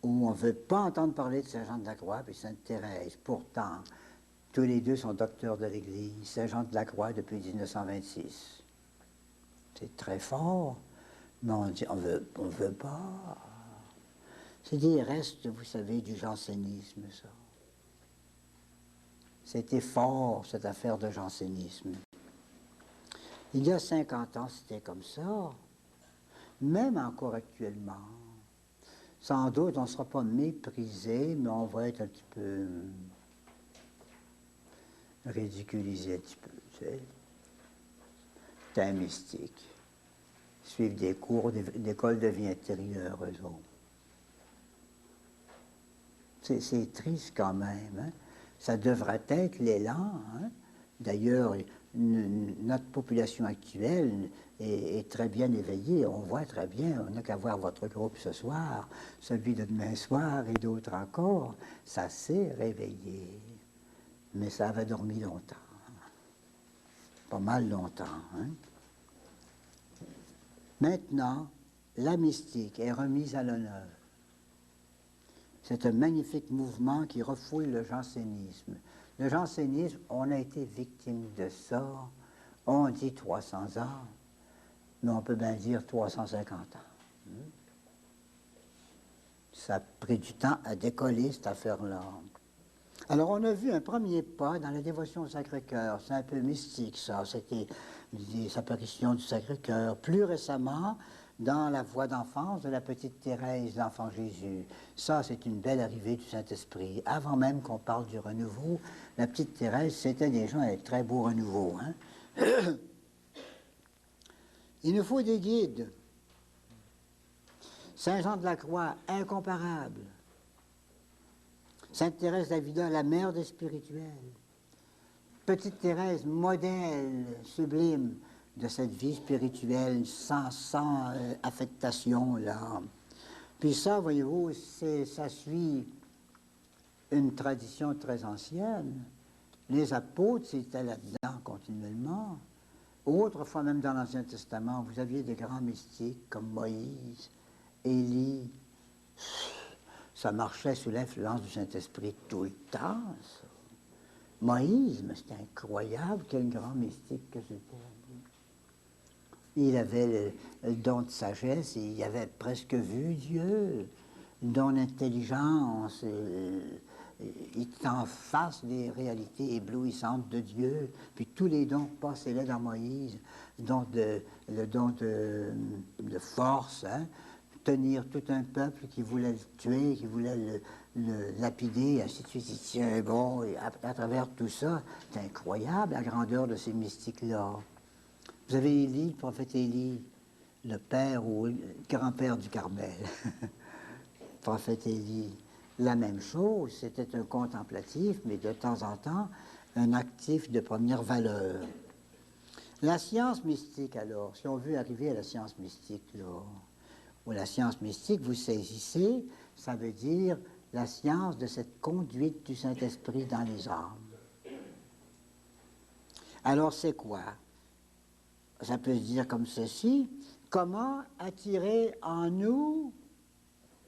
où on ne veut pas entendre parler de Saint Jean de la Croix et Sainte Thérèse. Pourtant, tous les deux sont docteurs de l'Église. Saint Jean de la Croix depuis 1926. C'est très fort, mais on dit on veut pas. C'est des restes, vous savez, du jansénisme, ça. C'était fort, cette affaire de jansénisme. Il y a 50 ans, c'était comme ça. Même encore actuellement. Sans doute, on ne sera pas méprisé, mais on va être un petit peu ridiculisé un petit peu, tu sais. C'est un mystique. Ils suivent des cours d'école de vie intérieure, eux autres. C'est triste quand même. Hein? Ça devrait être l'élan. Hein? D'ailleurs, notre population actuelle est très bien éveillée. On voit très bien, on n'a qu'à voir votre groupe ce soir, celui de demain soir et d'autres encore. Ça s'est réveillé. Mais ça avait dormi longtemps. Pas mal longtemps. Hein? Maintenant, la mystique est remise à l'honneur. C'est un magnifique mouvement qui refouille le jansénisme. Le jansénisme, on a été victime de ça. On dit 300 ans, mais on peut bien dire 350 ans. Ça a pris du temps à décoller, cette affaire-là. Alors, on a vu un premier pas dans la dévotion au Sacré-Cœur. C'est un peu mystique, ça. C'était des apparitions du Sacré-Cœur. Plus récemment, dans la voix d'enfance de la petite Thérèse, l'enfant Jésus. Ça, c'est une belle arrivée du Saint-Esprit. Avant même qu'on parle du renouveau, la petite Thérèse, c'était déjà un très beau renouveau. Hein? Il nous faut des guides. Saint Jean de la Croix, incomparable. Sainte Thérèse d'Avila, la mère des spirituels. Petite Thérèse, modèle sublime de cette vie spirituelle sans affectation, là. Puis ça, voyez-vous, ça suit une tradition très ancienne. Les apôtres, c'était là-dedans continuellement. Autrefois, même dans l'Ancien Testament, vous aviez des grands mystiques comme Moïse, Élie. Ça marchait sous l'influence du Saint-Esprit tout le temps, ça. Moïse, mais c'était incroyable, quel grand mystique que c'était. Il avait le don de sagesse, il avait presque vu Dieu, le don d'intelligence, il était en face des réalités éblouissantes de Dieu, puis tous les dons passaient là dans Moïse, le don de force, hein, tenir tout un peuple qui voulait le tuer, qui voulait le lapider, ainsi de suite. Il tient bon, et à travers tout ça, c'est incroyable la grandeur de ces mystiques-là. Vous avez Élie, le prophète Élie, le père ou le grand-père du Carmel. Le prophète Élie, la même chose, c'était un contemplatif, mais de temps en temps, un actif de première valeur. La science mystique, alors, si on veut arriver à la science mystique, là, ou la science mystique, vous saisissez, ça veut dire la science de cette conduite du Saint-Esprit dans les âmes. Alors, c'est quoi? Ça peut se dire comme ceci: comment attirer en nous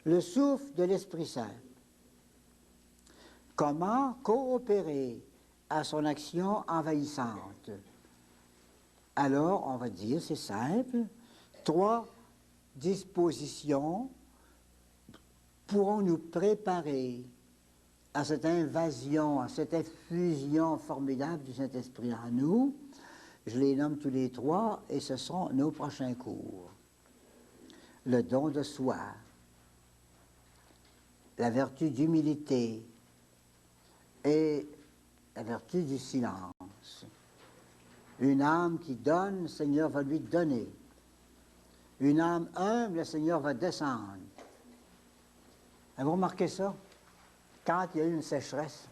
le souffle de l'Esprit Saint? Comment coopérer à son action envahissante? Alors, on va dire, c'est simple, 3 dispositions pourront nous préparer à cette invasion, à cette effusion formidable du Saint-Esprit en nous. Je les nomme tous les 3 et ce sont nos prochains cours. Le don de soi, la vertu d'humilité et la vertu du silence. Une âme qui donne, le Seigneur va lui donner. Une âme humble, le Seigneur va descendre. Avez-vous remarqué ça? Quand il y a eu une sécheresse,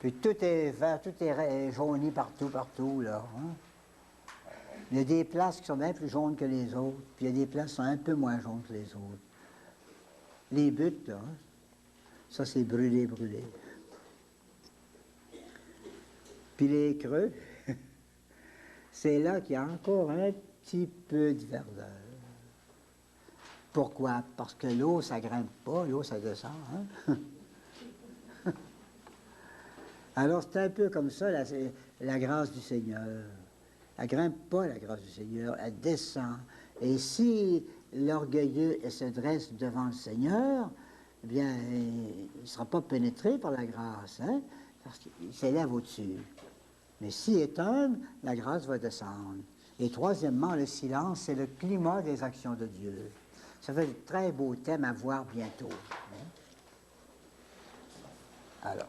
puis tout est vert, tout est jauni partout, là. Hein? Il y a des places qui sont bien plus jaunes que les autres, puis il y a des places qui sont un peu moins jaunes que les autres. Les buttes, là, ça c'est brûlé. Puis les creux, c'est là qu'il y a encore un petit peu de verdeur. Pourquoi? Parce que l'eau, ça grimpe pas, l'eau, ça descend. Hein? Alors, c'est un peu comme ça, la grâce du Seigneur. Elle grimpe pas, la grâce du Seigneur, elle descend. Et si l'orgueilleux se dresse devant le Seigneur, eh bien, il ne sera pas pénétré par la grâce, hein? Parce qu'il s'élève au-dessus. Mais s'il est humble, la grâce va descendre. Et troisièmement, le silence, c'est le climat des actions de Dieu. Ça fait de très beaux thèmes à voir bientôt. Alors.